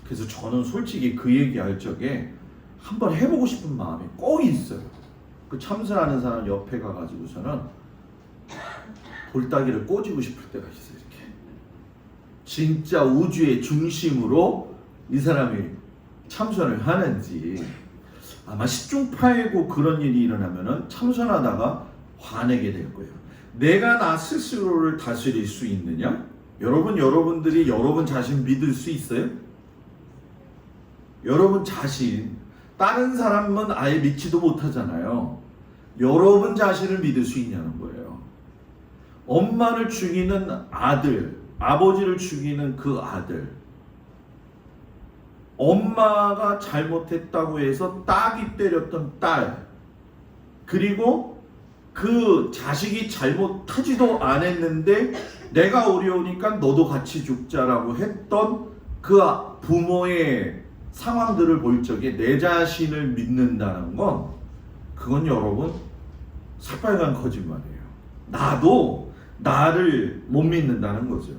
A: 그래서 저는 솔직히 그 얘기할 적에 한번 해보고 싶은 마음이 꼭 있어요. 그 참선하는 사람 옆에 가가지고서는 볼따기를 꼬지고 싶을 때가 있어요. 이렇게 진짜 우주의 중심으로 이 사람이 참선을 하는지. 아마 십중팔구 그런 일이 일어나면은 참선하다가 화내게 될 거예요. 내가 나 스스로를 다스릴 수 있느냐? 여러분들이 여러분 자신 믿을 수 있어요? 여러분 자신, 다른 사람은 아예 믿지도 못하잖아요. 여러분 자신을 믿을 수 있냐는 거예요. 엄마를 죽이는 아들, 아버지를 죽이는 그 아들, 엄마가 잘못했다고 해서 딱이 때렸던 딸, 그리고 그 자식이 잘못하지도 않았는데 내가 어려우니까 너도 같이 죽자라고 했던 그 부모의 상황들을 볼 적에 내 자신을 믿는다는 건 그건 여러분 새빨간 거짓말이에요. 나도 나를 못 믿는다는 거죠.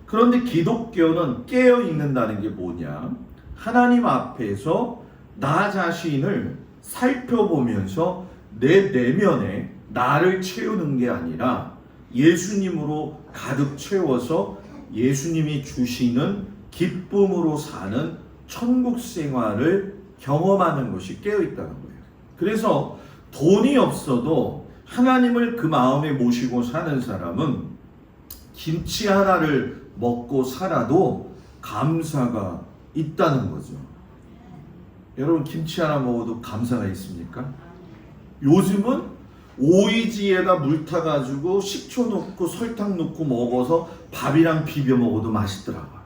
A: 그런데 기독교는 깨어 있는다는 게 뭐냐? 하나님 앞에서 나 자신을 살펴보면서 내 내면에 나를 채우는 게 아니라 예수님으로 가득 채워서 예수님이 주시는 기쁨으로 사는 천국 생활을 경험하는 것이 깨어있다는 거예요. 그래서 돈이 없어도 하나님을 그 마음에 모시고 사는 사람은 김치 하나를 먹고 살아도 감사가 있다는 거죠. 여러분 김치 하나 먹어도 감사가 있습니까? 요즘은 오이지에다 물 타가지고 식초 넣고 설탕 넣고 먹어서 밥이랑 비벼 먹어도 맛있더라고요.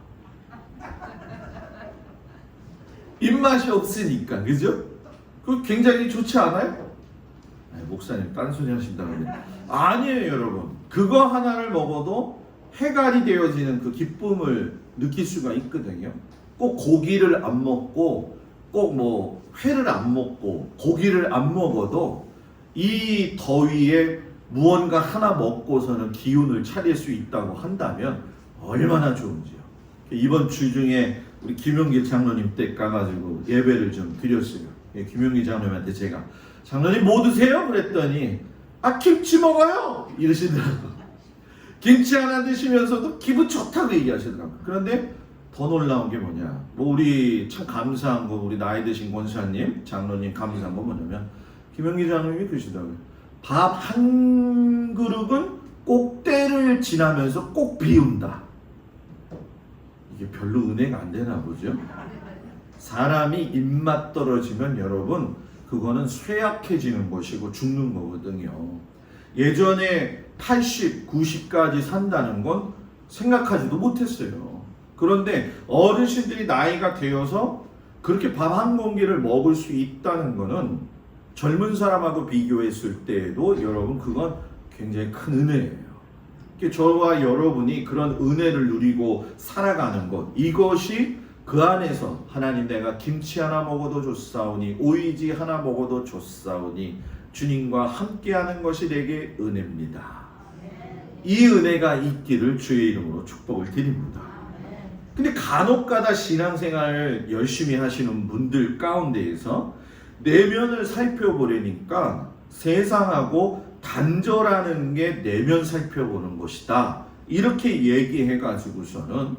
A: 입맛이 없으니까, 그죠? 그거 굉장히 좋지 않아요? 아니, 목사님 딴소리 하신다는데 아니에요. 여러분 그거 하나를 먹어도 해갈이 되어지는 그 기쁨을 느낄 수가 있거든요. 꼭 고기를 안 먹고 꼭 뭐 회를 안 먹고 고기를 안 먹어도 이 더위에 무언가 하나 먹고서는 기운을 차릴 수 있다고 한다면 얼마나 좋은지요. 이번 주 중에 우리 김용기 장로님 댁 가가지고 예배를 좀 드렸어요. 김용기 장로님한테 제가 장로님 뭐 드세요? 그랬더니 김치 먹어요! 이러시더라고요. 김치 하나 드시면서도 기분 좋다고 얘기하시더라고요. 그런데 더 놀라운 게 뭐냐, 뭐 우리 참 감사한 거, 우리 나이 드신 권사님, 장로님 감사한 거 뭐냐면 김영기 장로님이 그러시더라고요. 밥 한 그릇은 꼭 때를 지나면서 꼭 비운다. 이게 별로 은혜가 안 되나 보죠. 사람이 입맛 떨어지면 여러분 그거는 쇠약해지는 것이고 죽는 거거든요. 예전에 80, 90까지 산다는 건 생각하지도 못했어요. 그런데 어르신들이 나이가 되어서 그렇게 밥 한 공기를 먹을 수 있다는 거는 젊은 사람하고 비교했을 때에도 여러분 그건 굉장히 큰 은혜예요. 저와 여러분이 그런 은혜를 누리고 살아가는 것, 이것이 그 안에서 하나님 내가 김치 하나 먹어도 좋사오니 오이지 하나 먹어도 좋사오니 주님과 함께하는 것이 내게 은혜입니다. 이 은혜가 있기를 주의 이름으로 축복을 드립니다. 근데 간혹가다 신앙생활을 열심히 하시는 분들 가운데에서 내면을 살펴보려니까 세상하고 단절하는 게 내면 살펴보는 것이다. 이렇게 얘기해가지고서는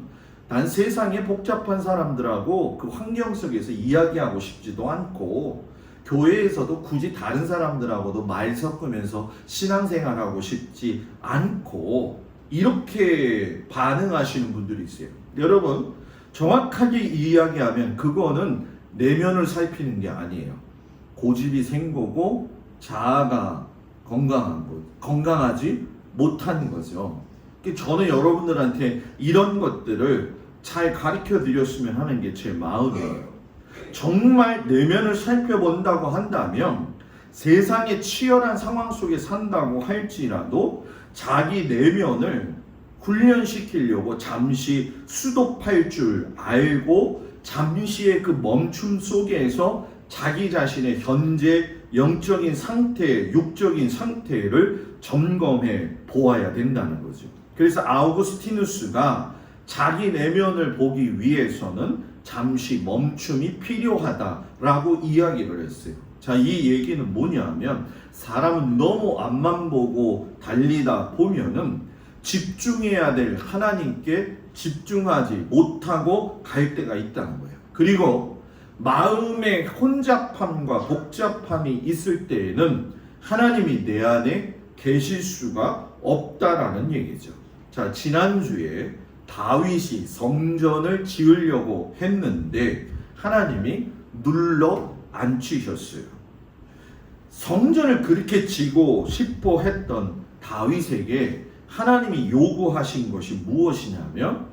A: 난 세상의 복잡한 사람들하고 그 환경 속에서 이야기하고 싶지도 않고 교회에서도 굳이 다른 사람들하고도 말 섞으면서 신앙생활하고 싶지 않고 이렇게 반응하시는 분들이 있어요. 여러분, 정확하게 이야기하면 그거는 내면을 살피는 게 아니에요. 고집이 생거고 자아가 건강하지 못한 거죠. 저는 여러분들한테 이런 것들을 잘 가르쳐 드렸으면 하는 게 제 마음이에요. 정말 내면을 살펴본다고 한다면 세상의 치열한 상황 속에 산다고 할지라도 자기 내면을 훈련시키려고 잠시 수도할 줄 알고 잠시의 그 멈춤 속에서 자기 자신의 현재 영적인 상태, 육적인 상태를 점검해 보아야 된다는 거죠. 그래서 아우구스티누스가 자기 내면을 보기 위해서는 잠시 멈춤이 필요하다라고 이야기를 했어요. 자, 이 얘기는 뭐냐면 사람은 너무 앞만 보고 달리다 보면은 집중해야 될 하나님께 집중하지 못하고 갈 때가 있다는 거예요. 그리고 마음의 혼잡함과 복잡함이 있을 때에는 하나님이 내 안에 계실 수가 없다라는 얘기죠. 자, 지난주에 다윗이 성전을 지으려고 했는데 하나님이 눌러 앉히셨어요. 성전을 그렇게 지고 싶어 했던 다윗에게 하나님이 요구하신 것이 무엇이냐면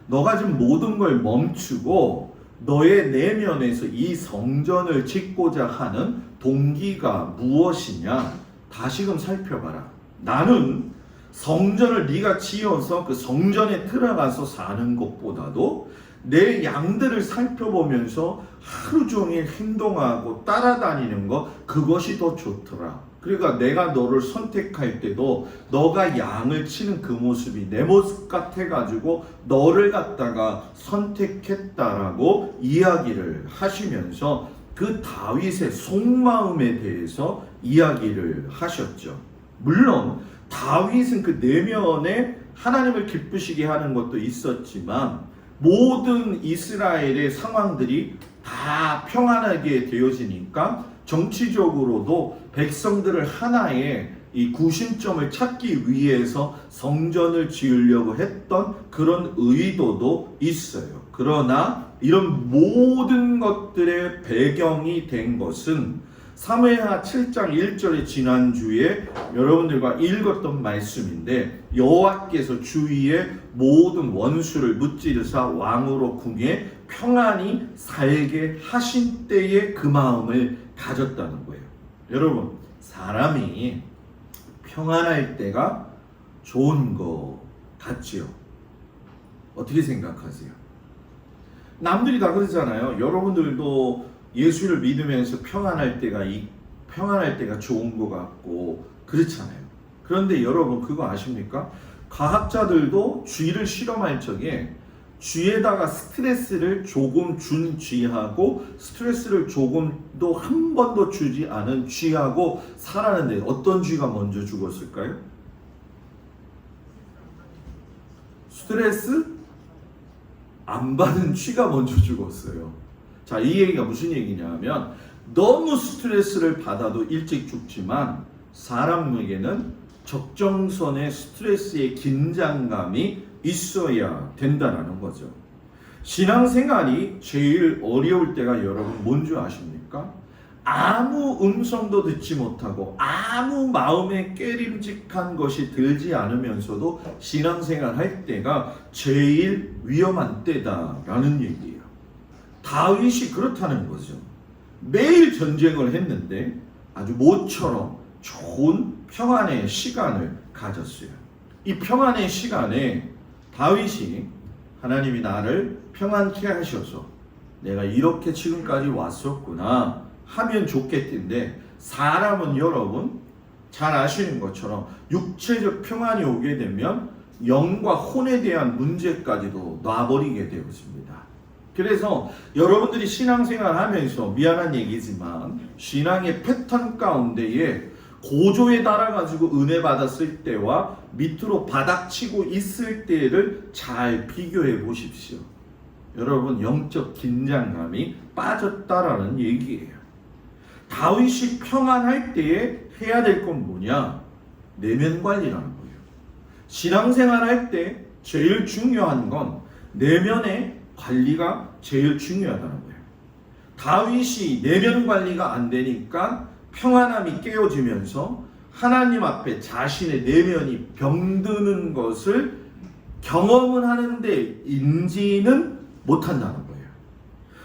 A: 너가 지금 모든 걸 멈추고 너의 내면에서 이 성전을 짓고자 하는 동기가 무엇이냐 다시금 살펴봐라. 나는 성전을 네가 지어서 그 성전에 들어가서 사는 것보다도 내 양들을 살펴보면서 하루 종일 행동하고 따라다니는 것 그것이 더 좋더라. 그러니까 내가 너를 선택할 때도 너가 양을 치는 그 모습이 내 모습 같아가지고 너를 갖다가 선택했다라고 이야기를 하시면서 그 다윗의 속마음에 대해서 이야기를 하셨죠. 물론 다윗은 그 내면에 하나님을 기쁘시게 하는 것도 있었지만 모든 이스라엘의 상황들이 다 평안하게 되어지니까 정치적으로도 백성들을 하나의 이 구심점을 찾기 위해서 성전을 지으려고 했던 그런 의도도 있어요. 그러나 이런 모든 것들의 배경이 된 것은 사무엘하 7장 1절의 지난주에 여러분들과 읽었던 말씀인데 여호와께서 주위의 모든 원수를 무찌르사 왕으로 궁에 평안히 살게 하신 때에 그 마음을 가졌다는 거예요. 여러분, 사람이 평안할 때가 좋은 것 같지요? 어떻게 생각하세요? 남들이 다 그러잖아요. 여러분들도 예수를 믿으면서 평안할 때가 좋은 것 같고 그렇잖아요. 그런데 여러분 그거 아십니까? 과학자들도 쥐를 실험할 적에 쥐에다가 스트레스를 조금 준 쥐하고 스트레스를 조금도 한 번도 주지 않은 쥐하고 살았는데 어떤 쥐가 먼저 죽었을까요? 스트레스 안 받은 쥐가 먼저 죽었어요. 자, 이 얘기가 무슨 얘기냐면 너무 스트레스를 받아도 일찍 죽지만 사람에게는 적정선의 스트레스의 긴장감이 있어야 된다는 거죠. 신앙생활이 제일 어려울 때가 여러분 뭔지 아십니까? 아무 음성도 듣지 못하고 아무 마음에 깨림직한 것이 들지 않으면서도 신앙생활 할 때가 제일 위험한 때다라는 얘기예요. 다윗이 그렇다는 거죠. 매일 전쟁을 했는데 아주 모처럼 좋은 평안의 시간을 가졌어요. 이 평안의 시간에 다윗이 하나님이 나를 평안케 하셔서 내가 이렇게 지금까지 왔었구나 하면 좋겠는데 사람은 여러분 잘 아시는 것처럼 육체적 평안이 오게 되면 영과 혼에 대한 문제까지도 놔버리게 되었습니다. 그래서 여러분들이 신앙생활 하면서 미안한 얘기지만 신앙의 패턴 가운데에 고조에 달아가지고 은혜 받았을 때와 밑으로 바닥치고 있을 때를 잘 비교해 보십시오. 여러분 영적 긴장감이 빠졌다라는 얘기예요. 다윗이 평안할 때에 해야 될 건 뭐냐? 내면 관리라는 거예요. 신앙생활 할 때 제일 중요한 건 내면의 관리가 제일 중요하다는 거예요. 다윗이 내면 관리가 안 되니까 평안함이 깨어지면서 하나님 앞에 자신의 내면이 병드는 것을 경험을 하는데 인지는 못한다는 거예요.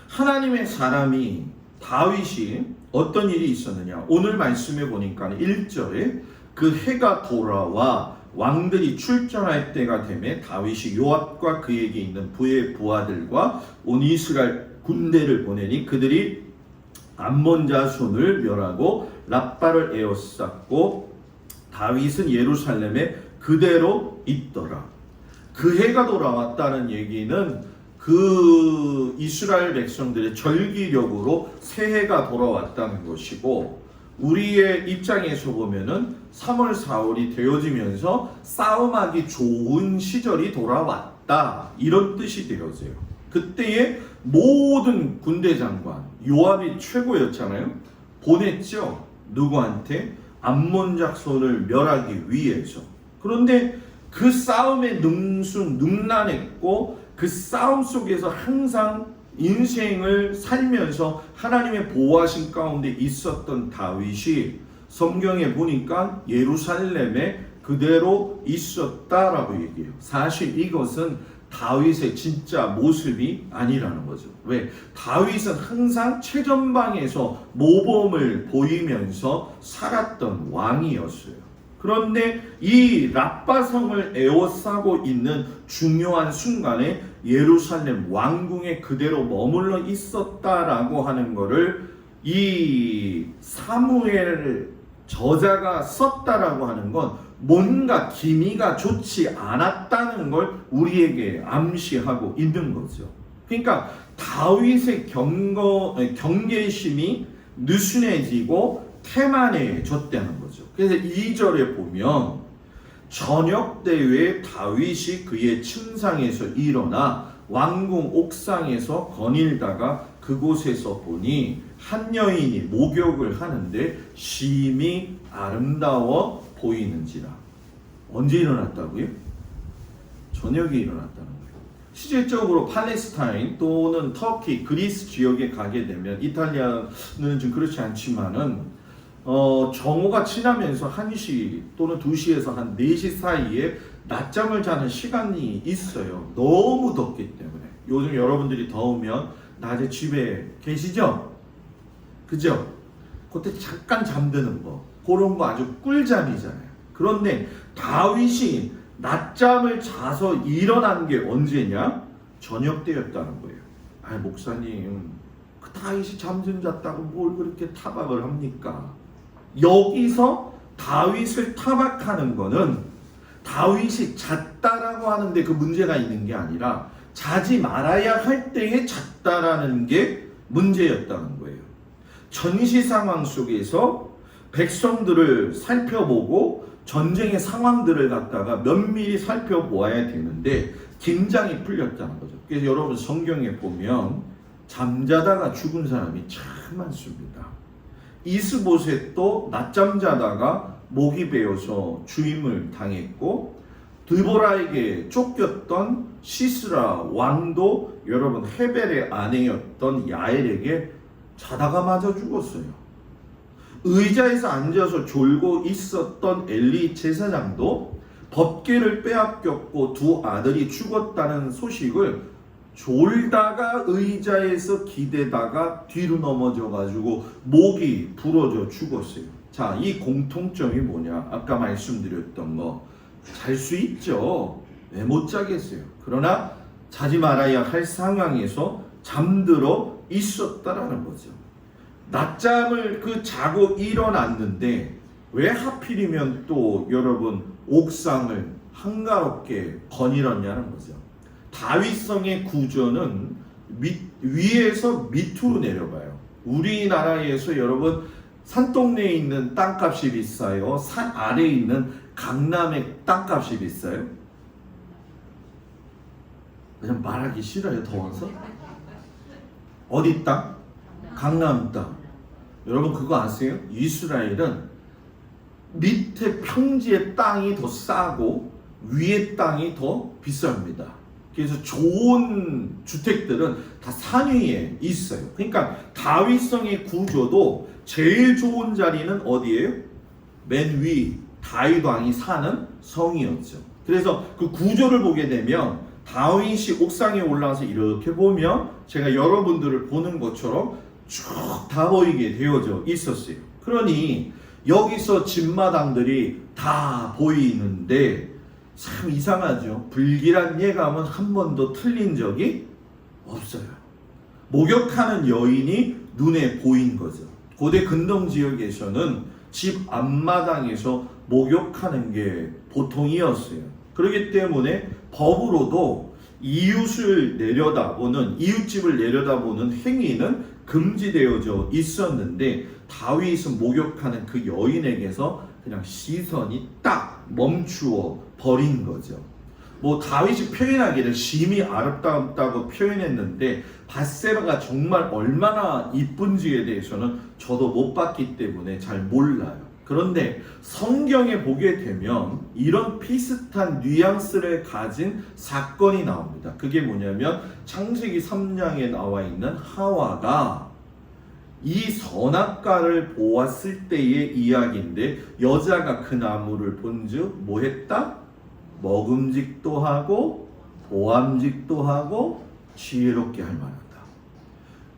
A: 하나님의 사람이 다윗이 어떤 일이 있었느냐? 오늘 말씀에 보니까 1절에 그 해가 돌아와 왕들이 출전할 때가 되매 다윗이 요압과 그에게 있는 부의 부하들과 온 이스라엘 군대를 보내니 그들이 암몬 자손을 멸하고 랍바를 에워쌌고 다윗은 예루살렘에 그대로 있더라. 그 해가 돌아왔다는 얘기는 그 이스라엘 백성들의 절기력으로 새해가 돌아왔다는 것이고, 우리의 입장에서 보면은 3월 4월이 되어지면서 싸움하기 좋은 시절이 돌아왔다, 이런 뜻이 되어져요. 그때의 모든 군대 장관 요압이 최고였잖아요. 보냈죠. 누구한테? 암몬 자손을 멸하기 위해서. 그런데 그 싸움에 능란했고 그 싸움 속에서 항상 인생을 살면서 하나님의 보호하신 가운데 있었던 다윗이 성경에 보니까 예루살렘에 그대로 있었다라고 얘기해요. 사실 이것은 다윗의 진짜 모습이 아니라는 거죠. 왜? 다윗은 항상 최전방에서 모범을 보이면서 살았던 왕이었어요. 그런데 이 랍바성을 에워싸고 있는 중요한 순간에 예루살렘 왕궁에 그대로 머물러 있었다라고 하는 것을 이 사무엘 저자가 썼다라고 하는 건 뭔가 기미가 좋지 않았다는 걸 우리에게 암시하고 있는 거죠. 그러니까 다윗의 경계심이 느슨해지고 태만해졌다는 거죠. 그래서 2절에 보면 저녁 때에 다윗이 그의 침상에서 일어나 왕궁 옥상에서 거닐다가 그곳에서 보니 한 여인이 목욕을 하는데 심히 아름다워 보이는지라. 언제 일어났다고요? 저녁에 일어났다는 거예요. 실질적으로 팔레스타인 또는 터키, 그리스 지역에 가게 되면, 이탈리아는 좀 그렇지 않지만은 정오가 지나면서 1시 또는 2시에서 한 4시 사이에 낮잠을 자는 시간이 있어요. 너무 덥기 때문에. 요즘 여러분들이 더우면 낮에 집에 계시죠? 그죠? 그때 잠깐 잠드는 거, 그런 거 아주 꿀잠이잖아요. 그런데 다윗이 낮잠을 자서 일어난 게 언제냐? 저녁 때였다는 거예요. 아, 목사님, 그 다윗이 잠좀 잤다고 뭘 그렇게 타박을 합니까? 여기서 다윗을 타박하는 거는 다윗이 잤다라고 하는데 그 문제가 있는 게 아니라 자지 말아야 할 때에 잤다라는 게 문제였다는 거예요. 전시 상황 속에서 백성들을 살펴보고 전쟁의 상황들을 갖다가 면밀히 살펴보아야 되는데 긴장이 풀렸다는 거죠. 그래서 여러분 성경에 보면 잠자다가 죽은 사람이 참 많습니다. 이스보셋도 낮잠 자다가 목이 베어서 주임을 당했고, 드보라에게 쫓겼던 시스라 왕도 여러분 헤벨의 아내였던 야엘에게 자다가 맞아 죽었어요. 의자에서 앉아서 졸고 있었던 엘리 제사장도 법궤를 빼앗겼고 2 아들이 죽었다는 소식을 졸다가 의자에서 기대다가 뒤로 넘어져 가지고 목이 부러져 죽었어요. 자, 이 공통점이 뭐냐? 아까 말씀드렸던 거, 잘 수 있죠. 왜 못 자겠어요? 그러나 자지 말아야 할 상황에서 잠들어 있었다라는 거죠. 낮잠을 자고 일어났는데 왜 하필이면 또 여러분 옥상을 한가롭게 거닐었냐는 거죠. 다윗성의 구조는 위에서 밑으로 내려가요. 우리나라에서 여러분 산동네에 있는 땅값이 비싸요? 산 아래에 있는 강남의 땅값이 비싸요? 그냥 말하기 싫어요, 더워서. 어디 땅? 강남 땅. 여러분 그거 아세요? 이스라엘은 밑에 평지의 땅이 더 싸고 위의 땅이 더 비쌉니다. 그래서 좋은 주택들은 다 산 위에 있어요. 그러니까 다윗성의 구조도 제일 좋은 자리는 어디예요? 맨 위, 다윗 왕이 사는 성이었죠. 그래서 그 구조를 보게 되면 다윗이 옥상에 올라와서 이렇게 보면 제가 여러분들을 보는 것처럼 쭉 다 보이게 되어져 있었어요. 그러니 여기서 집마당들이 다 보이는데 참 이상하죠. 불길한 예감은 한 번도 틀린 적이 없어요. 목욕하는 여인이 눈에 보인 거죠. 고대 근동 지역에서는 집 앞마당에서 목욕하는 게 보통이었어요. 그렇기 때문에 법으로도 이웃을 내려다보는, 이웃집을 내려다보는 행위는 금지되어져 있었는데 다윗은 목욕하는 그 여인에게서 그냥 시선이 딱 멈추어 버린 거죠. 뭐 다윗이 표현하기를 심히 아름답다고 표현했는데 밧세바가 정말 얼마나 이쁜지에 대해서는 저도 못 봤기 때문에 잘 몰라요. 그런데 성경에 보게 되면 이런 비슷한 뉘앙스를 가진 사건이 나옵니다. 그게 뭐냐면 창세기 3장에 나와 있는 하와가 이 선악과를 보았을 때의 이야기인데 여자가 그 나무를 본즉 뭐 했다? 먹음직도 하고 보암직도 하고 지혜롭게 할 만하다.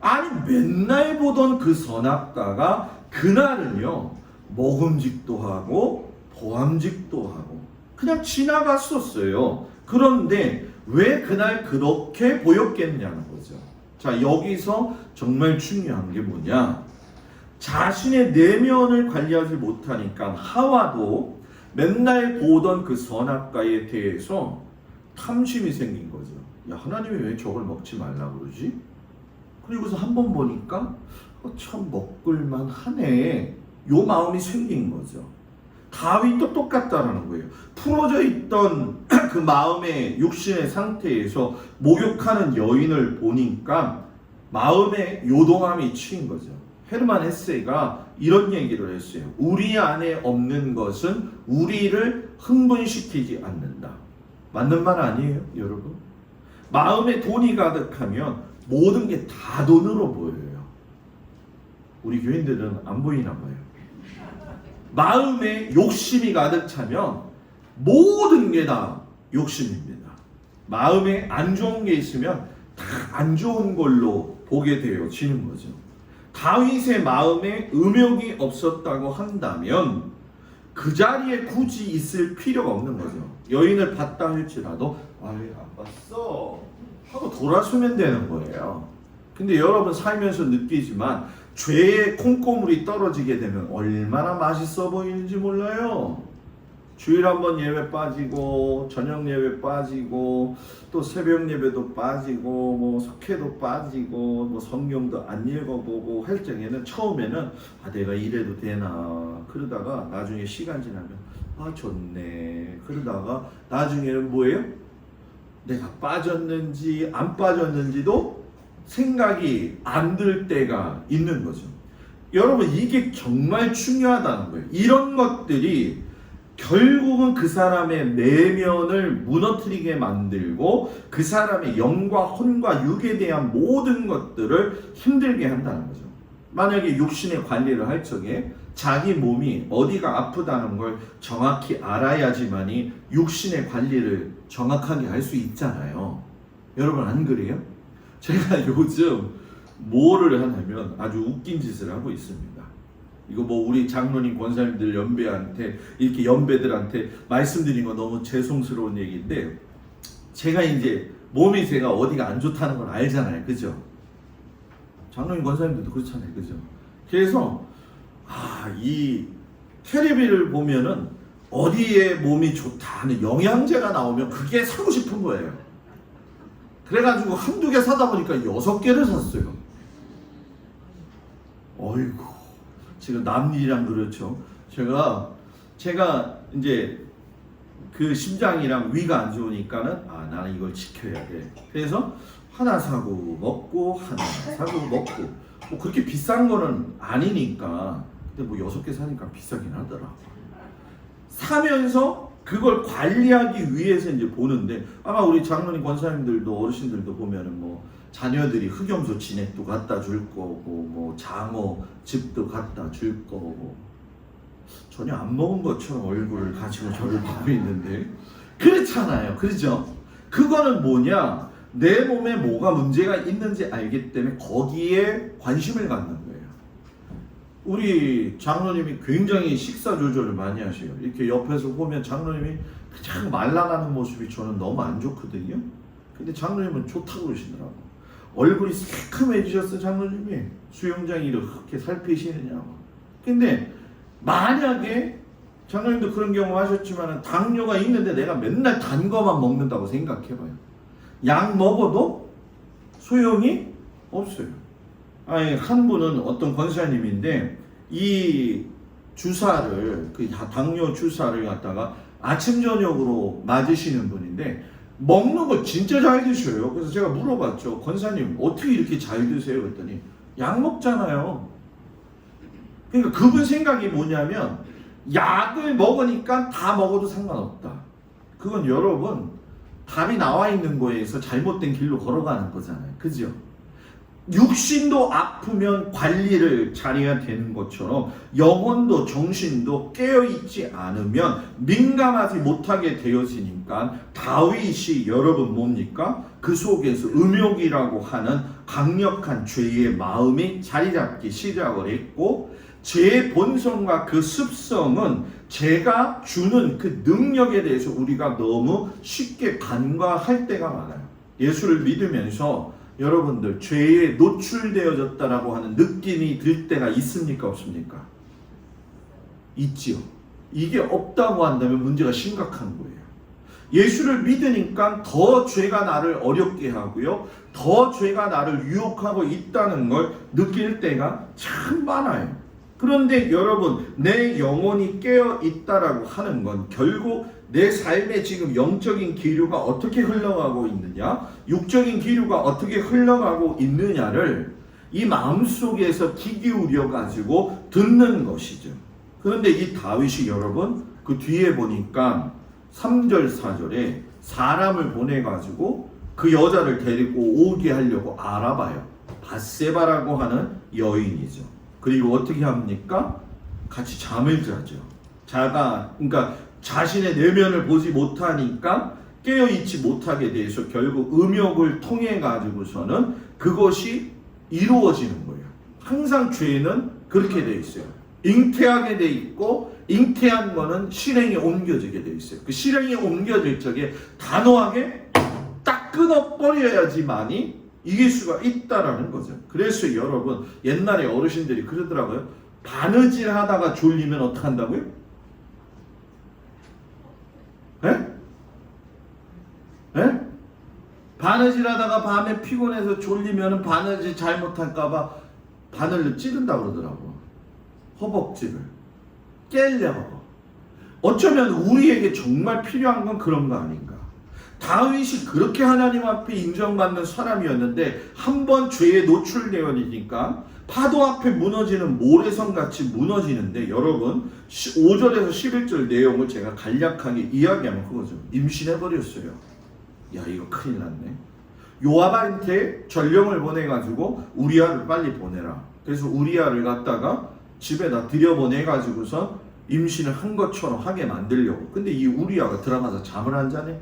A: 아니 맨날 보던 그 선악과가 그날은요 먹음직도 하고 보암직도 하고 그냥 지나갔었어요. 그런데 왜 그날 그렇게 보였겠냐는 거죠. 자, 여기서 정말 중요한 게 뭐냐? 자신의 내면을 관리하지 못하니까 하와도 맨날 보던 그 선악과에 대해서 탐심이 생긴 거죠. 야, 하나님이 왜 저걸 먹지 말라고 그러지? 그리고서 한번 보니까 참 먹을만 하네. 요 마음이 생긴 거죠. 다윗도 똑같다라는 거예요. 풀어져 있던 그 마음의 육신의 상태에서 목욕하는 여인을 보니까 마음에 요동함이 치인 거죠. 헤르만 헤세가 이런 얘기를 했어요. 우리 안에 없는 것은 우리를 흥분시키지 않는다. 맞는 말 아니에요, 여러분? 마음에 돈이 가득하면 모든 게 다 돈으로 보여요. 우리 교인들은 안 보이나 봐요. 마음에 욕심이 가득 차면 모든 게 다 욕심입니다. 마음에 안 좋은 게 있으면 다 안 좋은 걸로 보게 되어지는 거죠. 다윗의 마음에 음욕이 없었다고 한다면 그 자리에 굳이 있을 필요가 없는 거죠. 여인을 봤다 할지라도 왜 안 봤어? 하고 돌아서면 되는 거예요. 근데 여러분 살면서 느끼지만 죄의 콩고물이 떨어지게 되면 얼마나 맛있어 보이는지 몰라요. 주일 한번 예배 빠지고 저녁 예배 빠지고 또 새벽 예배도 빠지고 뭐 석회도 빠지고 뭐 성경도 안 읽어보고 할 적에는 처음에는 내가 이래도 되나 그러다가 나중에 시간 지나면 좋네 그러다가 나중에는 뭐예요? 내가 빠졌는지 안 빠졌는지도 생각이 안 들 때가 있는 거죠. 여러분 이게 정말 중요하다는 거예요. 이런 것들이 결국은 그 사람의 내면을 무너뜨리게 만들고 그 사람의 영과 혼과 육에 대한 모든 것들을 힘들게 한다는 거죠. 만약에 육신의 관리를 할 적에 자기 몸이 어디가 아프다는 걸 정확히 알아야지만이 육신의 관리를 정확하게 할 수 있잖아요. 여러분 안 그래요? 제가 요즘 뭐를 하냐면 아주 웃긴 짓을 하고 있습니다. 이거 뭐 우리 장로님 권사님들 연배한테 이렇게 연배들한테 말씀드린 거 너무 죄송스러운 얘기인데 제가 이제 몸이 제가 어디가 안 좋다는 걸 알잖아요. 그죠? 장로님 권사님들도 그렇잖아요. 그죠? 그래서 이 텔레비를 보면은 어디에 몸이 좋다 하는 영양제가 나오면 그게 사고 싶은 거예요. 그래가지고 한두 개 사다 보니까 6개를 샀어요. 어이구 지금 남일이랑 그렇죠. 제가 이제 그 심장이랑 위가 안 좋으니까는 나는 이걸 지켜야 돼. 그래서 하나 사고 먹고 하나 사고 먹고 뭐 그렇게 비싼 거는 아니니까. 근데 뭐 6개 사니까 비싸긴 하더라고. 사면서 그걸 관리하기 위해서 이제 보는데, 아마 우리 장로님 권사님들도 어르신들도 보면은 뭐 자녀들이 흑염소 진액도 갖다 줄 거고, 뭐 장어 즙도 갖다 줄 거고, 전혀 안 먹은 것처럼 얼굴을 가지고 저를 보고 있는데, 그렇잖아요. 그렇죠? 그거는 뭐냐? 내 몸에 뭐가 문제가 있는지 알기 때문에 거기에 관심을 갖는 거예요. 우리 장로님이 굉장히 식사 조절을 많이 하셔요. 이렇게 옆에서 보면 장로님이 그냥 말라가는 모습이 저는 너무 안 좋거든요. 근데 장로님은 좋다고 그러시더라고. 얼굴이 새카매지셨어 장로님이. 수영장이 이렇게 살피시느냐고. 근데 만약에 장로님도 그런 경험 하셨지만 당뇨가 있는데 내가 맨날 단 거만 먹는다고 생각해봐요. 약 먹어도 소용이 없어요. 아니, 한 분은 어떤 권사님인데 이 주사를, 그 당뇨 주사를 갖다가 아침 저녁으로 맞으시는 분인데 먹는 거 진짜 잘 드셔요. 그래서 제가 물어봤죠. 권사님 어떻게 이렇게 잘 드세요? 그랬더니 약 먹잖아요. 그러니까 그분 생각이 뭐냐면 약을 먹으니까 다 먹어도 상관없다. 그건 여러분 답이 나와 있는 거에서 잘못된 길로 걸어가는 거잖아요. 그죠? 육신도 아프면 관리를 잘해야 되는 것처럼 영혼도 정신도 깨어있지 않으면 민감하지 못하게 되어지니까 다윗이 여러분 뭡니까? 그 속에서 음욕이라고 하는 강력한 죄의 마음이 자리 잡기 시작을 했고, 죄의 본성과 그 습성은 죄가 주는 그 능력에 대해서 우리가 너무 쉽게 간과할 때가 많아요. 예수를 믿으면서 여러분들 죄에 노출되어졌다라고 하는 느낌이 들 때가 있습니까? 없습니까? 있지요. 이게 없다고 한다면 문제가 심각한 거예요. 예수를 믿으니까 더 죄가 나를 어렵게 하고요, 더 죄가 나를 유혹하고 있다는 걸 느낄 때가 참 많아요. 그런데 여러분, 내 영혼이 깨어 있다라고 하는 건 결국 내 삶에 지금 영적인 기류가 어떻게 흘러가고 있느냐, 육적인 기류가 어떻게 흘러가고 있느냐를 이 마음속에서 귀 기울여 가지고 듣는 것이죠. 그런데 이 다윗이 여러분 그 뒤에 보니까 3절 4절에 사람을 보내 가지고 그 여자를 데리고 오게 하려고 알아봐요. 밧세바라고 하는 여인이죠. 그리고 어떻게 합니까? 같이 잠을 자죠. 그러니까 자신의 내면을 보지 못하니까 깨어있지 못하게 돼서 결국 음욕을 통해 가지고서는 그것이 이루어지는 거예요. 항상 죄는 그렇게 돼 있어요. 잉태하게 돼 있고, 잉태한 거는 실행에 옮겨지게 돼 있어요. 그 실행에 옮겨질 적에 단호하게 딱 끊어버려야지만이 이길 수가 있다라는 거죠. 그래서 여러분 옛날에 어르신들이 그러더라고요. 바느질 하다가 졸리면 어떻게 한다고요? 에? 에? 바느질 하다가 밤에 피곤해서 졸리면 바느질 잘못할까봐 바늘로 찌른다 그러더라고. 허벅지를 깨려고. 어쩌면 우리에게 정말 필요한 건 그런 거 아닌가. 다윗이 그렇게 하나님 앞에 인정받는 사람이었는데 한번 죄에 노출되어지니까 파도 앞에 무너지는 모래성같이 무너지는데, 여러분 5절에서 11절 내용을 제가 간략하게 이야기하면 그거죠. 임신해버렸어요. 야, 이거 큰일 났네. 요압한테 전령을 보내가지고 우리아를 빨리 보내라. 그래서 우리아를 갖다가 집에다 들여보내가지고서 임신을 한 것처럼 하게 만들려고. 근데 이 우리아가 들어가서 잠을 안 자네.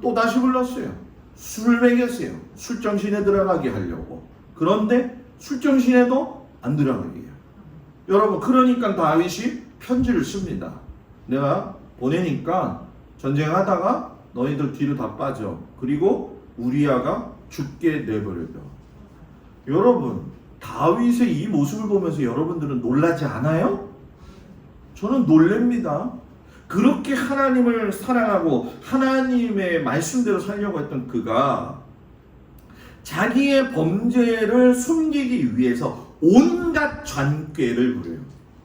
A: 또 다시 불렀어요. 술을 먹였어요. 술정신에 들어가게 하려고. 그런데 술정신에도 안 들어가게 해요. 여러분, 그러니까 다윗이 편지를 씁니다. 내가 보내니까 전쟁하다가 너희들 뒤로 다 빠져. 그리고 우리아가 죽게 내버려둬. 여러분, 다윗의 이 모습을 보면서 여러분들은 놀라지 않아요? 저는 놀랍니다. 그렇게 하나님을 사랑하고 하나님의 말씀대로 살려고 했던 그가 자기의 범죄를 숨기기 위해서 온갖 잔꾀를 부려요.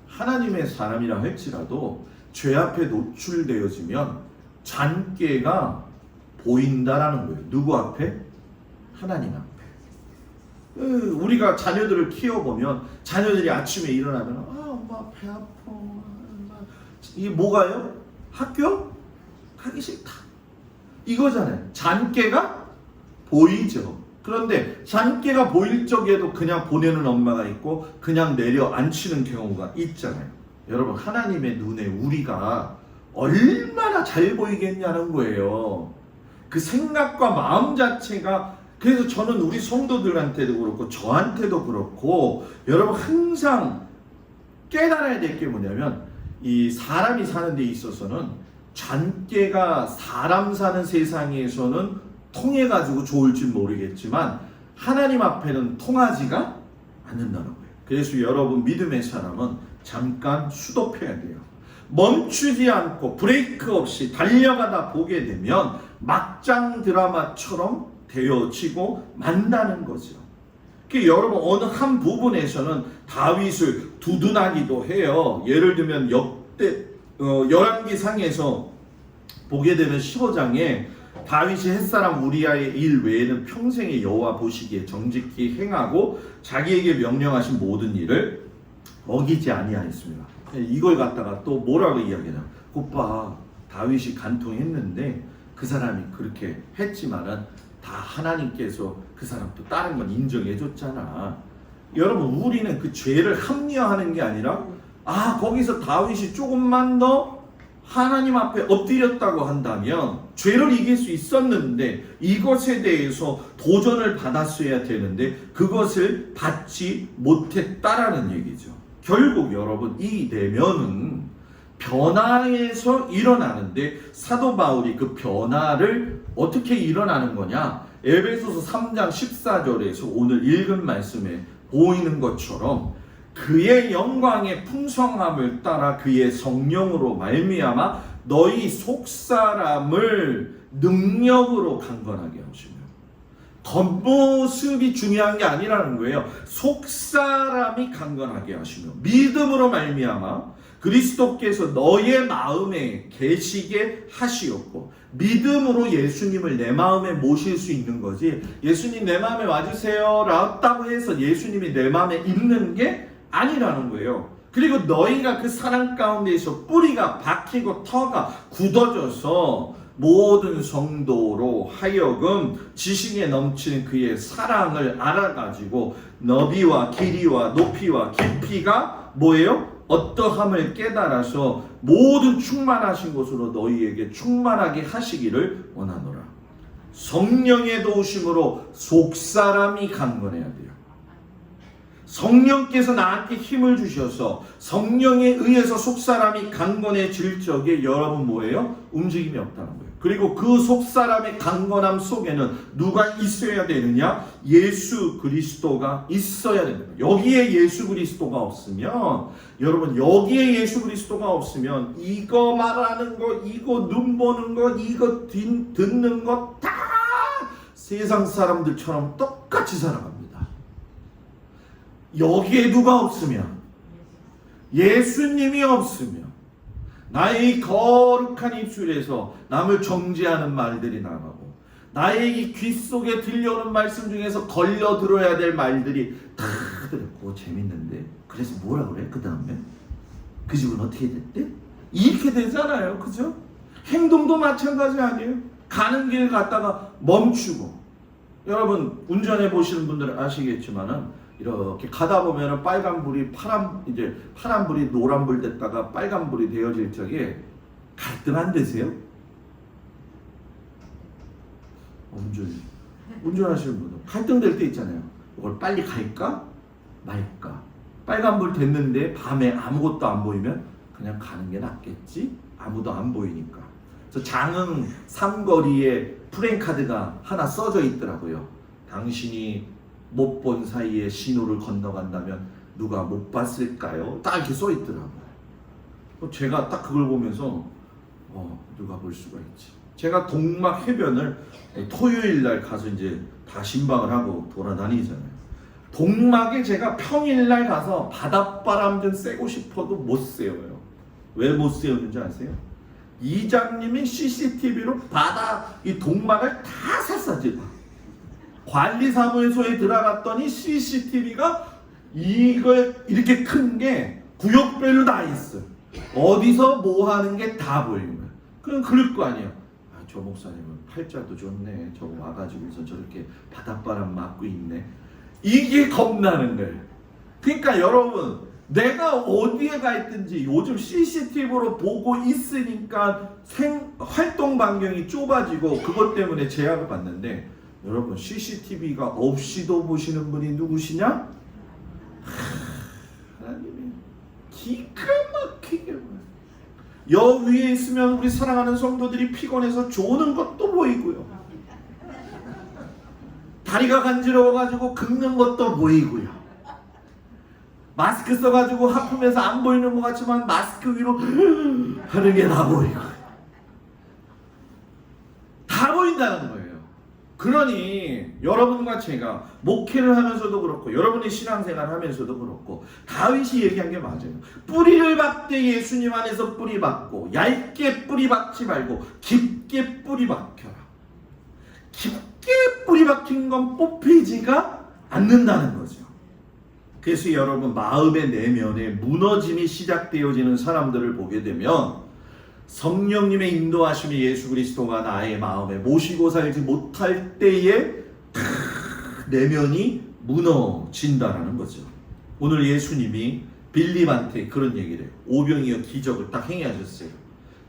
A: 하나님의 사람이라 할지라도 죄 앞에 노출되어지면 잔꾀가 보인다라는 거예요. 누구 앞에? 하나님 앞에. 우리가 자녀들을 키워보면 자녀들이 아침에 일어나면 엄마 배 아파. 이게 뭐가요? 학교? 가기 싫다. 이거잖아요. 잔꾀가 보이죠. 그런데 잔꾀가 보일 적에도 그냥 보내는 엄마가 있고 그냥 내려앉히는 경우가 있잖아요. 여러분, 하나님의 눈에 우리가 얼마나 잘 보이겠냐는 거예요. 그 생각과 마음 자체가. 그래서 저는 우리 성도들한테도 그렇고 저한테도 그렇고 여러분 항상 깨달아야 될 게 뭐냐면, 이 사람이 사는 데 있어서는 잔꾀가 사람 사는 세상에서는 통해가지고 좋을지 모르겠지만 하나님 앞에는 통하지가 않는다는 거예요. 그래서 여러분, 믿음의 사람은 잠깐 스톱해야 돼요. 멈추지 않고 브레이크 없이 달려가다 보게 되면 막장 드라마처럼 되어지고 만다는 거죠. 여러분, 어느 한 부분에서는 다윗을 두둔하기도 해요. 예를 들면 열왕기상에서 보게 되면 15장에 다윗이 햇사람 우리아의 일 외에는 평생에 여호와 보시기에 정직히 행하고 자기에게 명령하신 모든 일을 어기지 아니하였습니다. 이걸 갖다가 또 뭐라고 이야기하냐? 오빠, 다윗이 간통했는데 그 사람이 그렇게 했지만은 다 하나님께서 그 사람 또 다른 건 인정해 줬잖아. 여러분, 우리는 그 죄를 합리화하는 게 아니라 거기서 다윗이 조금만 더 하나님 앞에 엎드렸다고 한다면 죄를 이길 수 있었는데 이것에 대해서 도전을 받았어야 되는데 그것을 받지 못했다라는 얘기죠. 결국 여러분, 이 내면은 변화에서 일어나는데 사도 바울이 그 변화를 어떻게 일어나는 거냐? 에베소서 3장 14절에서 오늘 읽은 말씀에 보이는 것처럼 그의 영광의 풍성함을 따라 그의 성령으로 말미암아 너희 속사람을 능력으로 강건하게 하시며, 겉모습이 중요한 게 아니라는 거예요. 속사람이 강건하게 하시며 믿음으로 말미암아 그리스도께서 너의 마음에 계시게 하시었고, 믿음으로 예수님을 내 마음에 모실 수 있는 거지, 예수님 내 마음에 와주세요 라고 해서 예수님이 내 마음에 있는 게 아니라는 거예요. 그리고 너희가 그 사랑 가운데에서 뿌리가 박히고 터가 굳어져서 모든 성도로 하여금 지식에 넘치는 그의 사랑을 알아가지고 너비와 길이와 높이와 깊이가 뭐예요? 어떠함을 깨달아서 모든 충만하신 것으로 너희에게 충만하게 하시기를 원하노라. 성령의 도우심으로 속사람이 강건해야 돼요. 성령께서 나한테 힘을 주셔서 성령에 의해서 속사람이 강건해질 적에 여러분 뭐예요? 움직임이 없다는 거예요. 그리고 그 속사람의 강건함 속에는 누가 있어야 되느냐? 예수 그리스도가 있어야 됩니다. 여기에 예수 그리스도가 없으면, 여러분, 여기에 예수 그리스도가 없으면 이거 말하는 거, 이거 눈 보는 거, 이거 듣는 거 다 세상 사람들처럼 똑같이 살아갑니다. 여기에 누가 없으면, 예수님이 없으면 나의 거룩한 입술에서 남을 정죄하는 말들이 나가고, 나의 이 귀 속에 들려오는 말씀 중에서 걸려 들어야 될 말들이 다 들었고, 재밌는데 그래서 뭐라 그래? 그 다음에 그 집은 어떻게 됐대? 이렇게 되잖아요. 그죠? 행동도 마찬가지 아니에요? 가는 길 갔다가 멈추고. 여러분, 운전해 보시는 분들은 아시겠지만은 이렇게 가다 보면은 빨간불이 파란불이 노란불 됐다가 빨간불이 되어질 적에 갈등 안 되세요? 운전하시는 분들 갈등될 때 있잖아요. 이걸 빨리 갈까 말까. 빨간불 됐는데 밤에 아무것도 안 보이면 그냥 가는 게 낫겠지? 아무도 안 보이니까. 그래서 장흥 삼거리에 프랜카드가 하나 써져 있더라고요. 당신이 못 본 사이에 신호를 건너간다면 누가 못 봤을까요? 딱 이렇게 써 있더라고요. 제가 딱 그걸 보면서 누가 볼 수가 있지. 제가 동막 해변을 토요일 날 가서 이제 다 신방을 하고 돌아다니잖아요. 동막에 제가 평일 날 가서 바닷바람 좀 쐬고 싶어도 못 쐬어요. 왜 못 쐬었는지 아세요? 이장님이 CCTV로 이 동막을 다 샀어요. 관리사무소에 들어갔더니 CCTV가 이걸 이렇게 큰 게 구역별로 다 있어. 어디서 뭐 하는 게 다 보이는 거야. 그럼 그럴 거 아니에요. 아, 저 목사님은 팔자도 좋네. 저거 와가지고서 저렇게 바닷바람 맞고 있네. 이게 겁나는 거예요. 그러니까 여러분, 내가 어디에 가 있든지 요즘 CCTV로 보고 있으니까 활동 반경이 좁아지고 그것 때문에 제약을 받는데, 여러분 CCTV가 없이도 보시는 분이 누구시냐? 하나님이 기가 막히게 여 위에 있으면 우리 사랑하는 성도들이 피곤해서 조는 것도 보이고요, 다리가 간지러워가지고 긁는 것도 보이고요, 마스크 써가지고 하품해서 안 보이는 것 같지만 마스크 위로 하는 게 다 보이고 다 보인다는 거예요. 그러니 여러분과 제가 목회를 하면서도 그렇고 여러분의 신앙생활 하면서도 그렇고 다윗이 얘기한 게 맞아요. 뿌리를 박되 예수님 안에서 뿌리 박고 얇게 뿌리 박지 말고 깊게 뿌리 박혀라. 깊게 뿌리 박힌 건 뽑히지가 않는다는 거죠. 그래서 여러분, 마음의 내면에 무너짐이 시작되어지는 사람들을 보게 되면 성령님의 인도하심이 예수 그리스도가 나의 마음에 모시고 살지 못할 때에 내면이 무너진다라는 거죠. 오늘 예수님이 빌립한테 그런 얘기를 해요. 오병이어 기적을 딱 행하셨어요.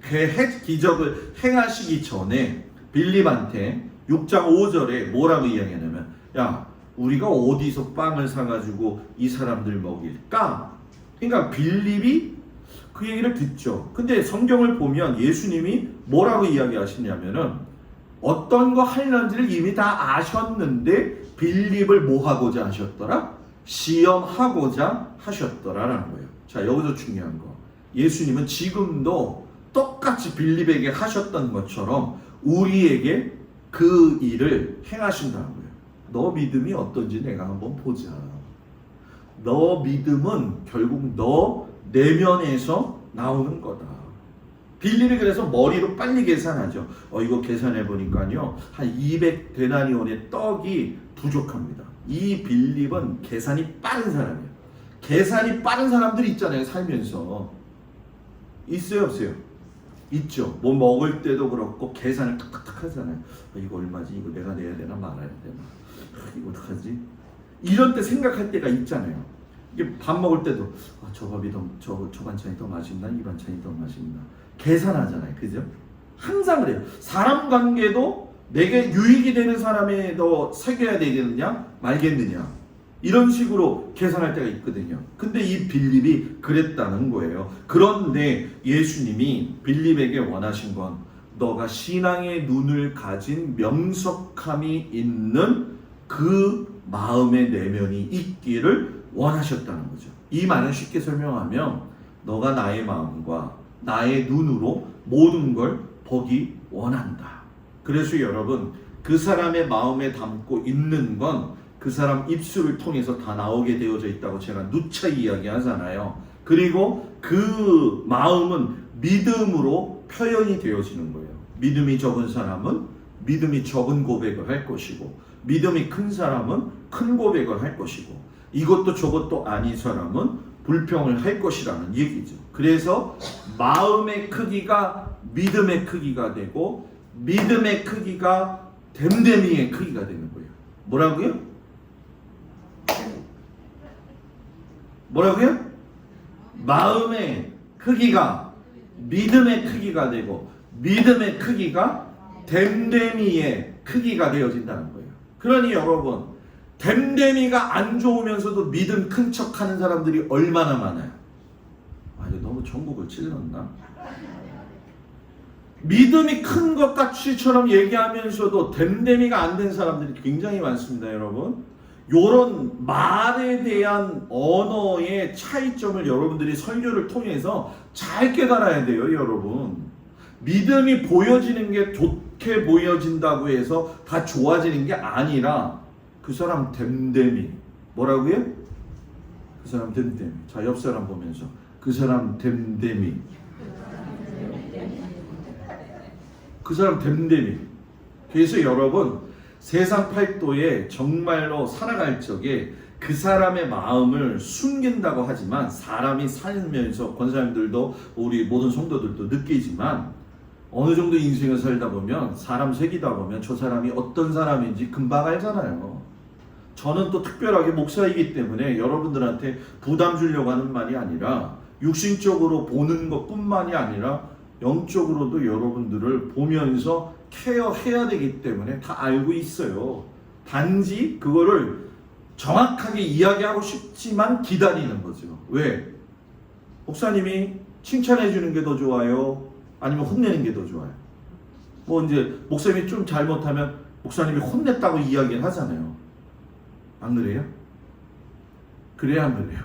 A: 그 기적을 행하시기 전에 빌립한테 6장 5절에 뭐라고 이야기하냐면, 야, 우리가 어디서 빵을 사가지고 이 사람들 먹일까? 그러니까 빌립이 그 얘기를 듣죠. 근데 성경을 보면 예수님이 뭐라고 이야기하시냐면은 어떤 거 하려는지를 이미 다 아셨는데 빌립을 뭐 하고자 하셨더라? 시험하고자 하셨더라라는 거예요. 자, 여기서 중요한 거. 예수님은 지금도 똑같이 빌립에게 하셨던 것처럼 우리에게 그 일을 행하신다는 거예요. 너 믿음이 어떤지 내가 한번 보자. 너 믿음은 결국 너 내면에서 나오는 거다. 빌립이 그래서 머리로 빨리 계산하죠. 이거 계산해 보니까요, 한 200데나리온의 떡이 부족합니다. 이 빌립은 계산이 빠른 사람이에요. 계산이 빠른 사람들이 있잖아요, 살면서. 있어요, 없어요? 있죠. 뭐 먹을 때도 그렇고 계산을 탁탁탁 하잖아요. 이거 얼마지? 이거 내가 내야 되나 말아야 되나? 이거 어떡하지? 이런 때 생각할 때가 있잖아요. 이게 밥 먹을 때도 저 밥이 저 반찬이 더 맛있나? 이 반찬이 더 맛있나? 계산하잖아요. 그죠? 항상 그래요. 사람 관계도 내게 유익이 되는 사람에 더 새겨야 되겠느냐? 말겠느냐? 이런 식으로 계산할 때가 있거든요. 근데 이 빌립이 그랬다는 거예요. 그런데 예수님이 빌립에게 원하신 건 너가 신앙의 눈을 가진 명석함이 있는 그 마음의 내면이 있기를 원하셨다는 거죠. 이 말은 쉽게 설명하면 너가 나의 마음과 나의 눈으로 모든 걸 보기 원한다. 그래서 여러분, 그 사람의 마음에 담고 있는 건 그 사람 입술을 통해서 다 나오게 되어져 있다고 제가 누차 이야기하잖아요. 그리고 그 마음은 믿음으로 표현이 되어지는 거예요. 믿음이 적은 사람은 믿음이 적은 고백을 할 것이고, 믿음이 큰 사람은 큰 고백을 할 것이고, 이것도 저것도 아닌 사람은 불평을 할 것이라는 얘기죠. 그래서 마음의 크기가 믿음의 크기가 되고, 믿음의 크기가 됨됨이의 크기가 되는 거예요. 뭐라고요? 뭐라고요? 마음의 크기가 믿음의 크기가 되고, 믿음의 크기가 됨됨이의 크기가 되어진다는 거예요. 그러니 여러분, 됨됨이가 안 좋으면서도 믿음 큰 척하는 사람들이 얼마나 많아요. 이거 너무 전국을 찔렀나? 믿음이 큰 것 같이처럼 얘기하면서도 됨됨이가 안 된 사람들이 굉장히 많습니다, 여러분. 요런 말에 대한 언어의 차이점을 여러분들이 설교를 통해서 잘 깨달아야 돼요, 여러분. 믿음이 보여지는 게 좋게 보여진다고 해서 다 좋아지는 게 아니라 그 사람 됨됨이. 뭐라고요? 그 사람 됨됨이. 자, 옆 사람 보면서 그 사람 됨됨이. 그 사람 됨됨이. 그래서 여러분, 세상 팔도에 정말로 살아갈 적에 그 사람의 마음을 숨긴다고 하지만 사람이 살면서 권사님들도 우리 모든 성도들도 느끼지만 어느 정도 인생을 살다 보면 사람 새기다 보면 저 사람이 어떤 사람인지 금방 알잖아요. 저는 또 특별하게 목사이기 때문에 여러분들한테 부담 주려고 하는 말이 아니라 육신적으로 보는 것뿐만이 아니라 영적으로도 여러분들을 보면서 케어해야 되기 때문에 다 알고 있어요. 단지 그거를 정확하게 이야기하고 싶지만 기다리는 거죠. 왜? 목사님이 칭찬해 주는 게 더 좋아요? 아니면 혼내는 게 더 좋아요? 뭐 이제 목사님이 좀 잘못하면 목사님이 혼냈다고 이야기를 하잖아요. 안 그래요? 그래야 안 그래요?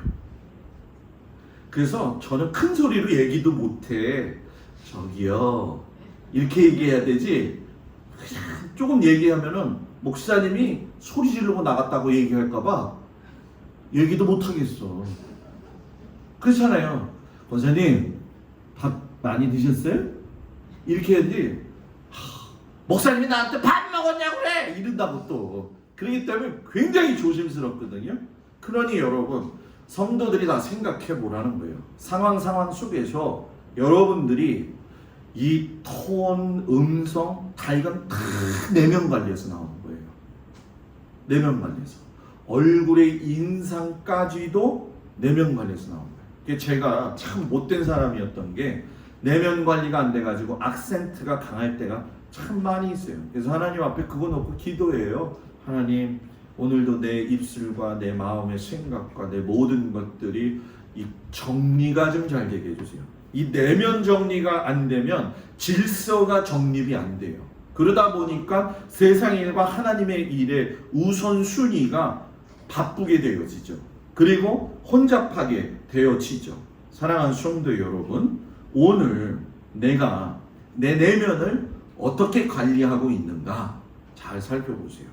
A: 그래서 저는 큰 소리로 얘기도 못해. 저기요 이렇게 얘기해야 되지 그냥 조금 얘기하면은 목사님이 소리 지르고 나갔다고 얘기할까봐 얘기도 못하겠어. 그렇잖아요. 권사님 밥 많이 드셨어요? 이렇게 해야지 목사님이 나한테 밥 먹었냐고 그래 이런다고 또. 그렇기 때문에 굉장히 조심스럽거든요. 그러니 여러분 성도들이 다 생각해 보라는 거예요. 상황 속에서 여러분들이 이 톤, 음성 다 이건 다 내면 관리에서 나오는 거예요. 내면 관리에서 얼굴의 인상까지도 내면 관리에서 나오는 거예요. 제가 참 못된 사람이었던 게 내면 관리가 안 돼가지고 악센트가 강할 때가 참 많이 있어요. 그래서 하나님 앞에 그거 놓고 기도해요. 하나님 오늘도 내 입술과 내 마음의 생각과 내 모든 것들이 이 정리가 좀 잘 되게 해주세요. 이 내면 정리가 안 되면 질서가 정립이 안 돼요. 그러다 보니까 세상 일과 하나님의 일의 우선순위가 바쁘게 되어지죠. 그리고 혼잡하게 되어지죠. 사랑하는 성도 여러분, 오늘 내가 내 내면을 어떻게 관리하고 있는가 잘 살펴보세요.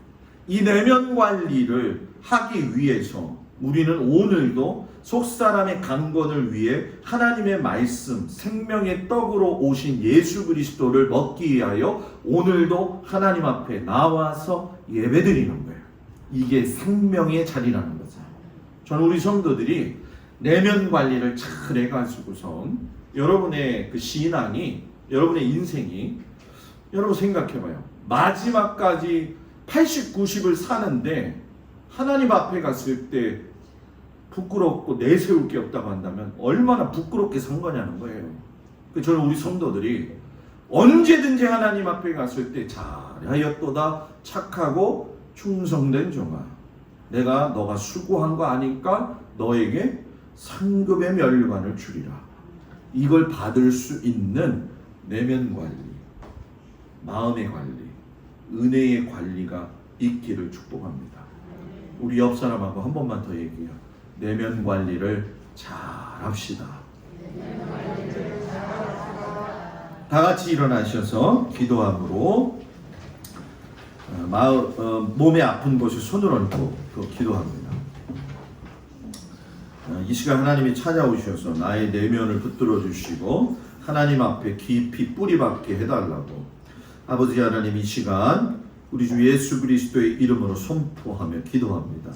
A: 이 내면 관리를 하기 위해서 우리는 오늘도 속사람의 강건을 위해 하나님의 말씀, 생명의 떡으로 오신 예수 그리스도를 먹기 위하여 오늘도 하나님 앞에 나와서 예배드리는 거예요. 이게 생명의 자리라는 거죠. 저는 우리 성도들이 내면 관리를 잘 해가지고선 여러분의 그 신앙이, 여러분의 인생이, 여러분 생각해봐요. 마지막까지 80, 90을 사는데 하나님 앞에 갔을 때 부끄럽고 내세울 게 없다고 한다면 얼마나 부끄럽게 산 거냐는 거예요. 저는 우리 성도들이 언제든지 하나님 앞에 갔을 때 잘하였도다 착하고 충성된 종아, 내가 너가 수고한 거 아니까 너에게 상급의 멸관을 주리라. 이걸 받을 수 있는 내면 관리, 마음의 관리, 은혜의 관리가 있기를 축복합니다. 우리 옆 사람하고 한 번만 더 얘기해요. 내면 관리를 잘 합시다. 다 같이 일어나셔서 기도함으로 몸에 아픈 곳에 손을 얹고 기도합니다. 이 시간 하나님이 찾아오셔서 나의 내면을 붙들어 주시고 하나님 앞에 깊이 뿌리박게 해달라고 아버지 하나님 이 시간 우리 주 예수 그리스도의 이름으로 선포하며 기도합니다.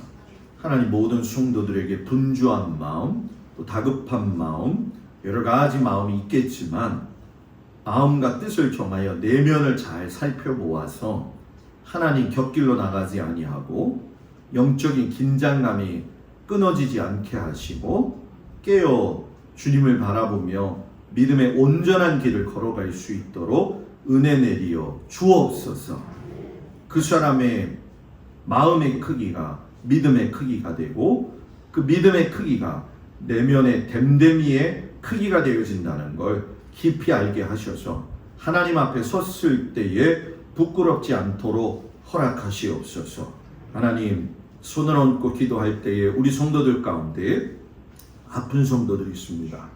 A: 하나님 모든 성도들에게 분주한 마음, 또 다급한 마음, 여러 가지 마음이 있겠지만 마음과 뜻을 정하여 내면을 잘 살펴보아서 하나님 곁길로 나가지 아니하고 영적인 긴장감이 끊어지지 않게 하시고 깨어 주님을 바라보며 믿음의 온전한 길을 걸어갈 수 있도록 은혜 내리어 주옵소서. 그 사람의 마음의 크기가 믿음의 크기가 되고 그 믿음의 크기가 내면의 댐댐이의 크기가 되어진다는 걸 깊이 알게 하셔서 하나님 앞에 섰을 때에 부끄럽지 않도록 허락하시옵소서. 하나님 손을 얹고 기도할 때에 우리 성도들 가운데 아픈 성도들이 있습니다.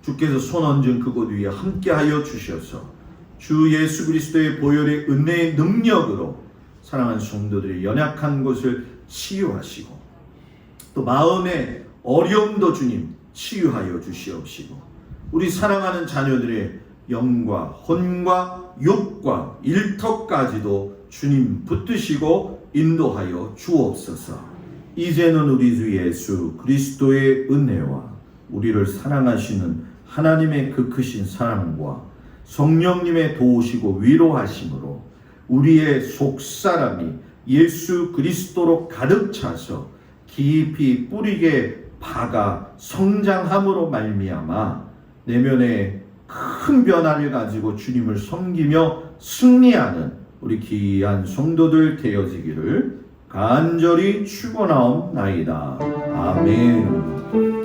A: 주께서 손 얹은 그곳 위에 함께하여 주셔서 주 예수 그리스도의 보혈의 은혜의 능력으로 사랑하는 성도들의 연약한 곳을 치유하시고 또 마음의 어려움도 주님 치유하여 주시옵시고 우리 사랑하는 자녀들의 영과 혼과 육과 일터까지도 주님 붙드시고 인도하여 주옵소서. 이제는 우리 주 예수 그리스도의 은혜와 우리를 사랑하시는 하나님의 그 크신 사랑과 성령님의 도우시고 위로하심으로 우리의 속사람이 예수 그리스도로 가득 차서 깊이 뿌리게 박아 성장함으로 말미암아 내면에 큰 변화를 가지고 주님을 섬기며 승리하는 우리 귀한 성도들 되어지기를 간절히 축원하옵나이다. 아멘.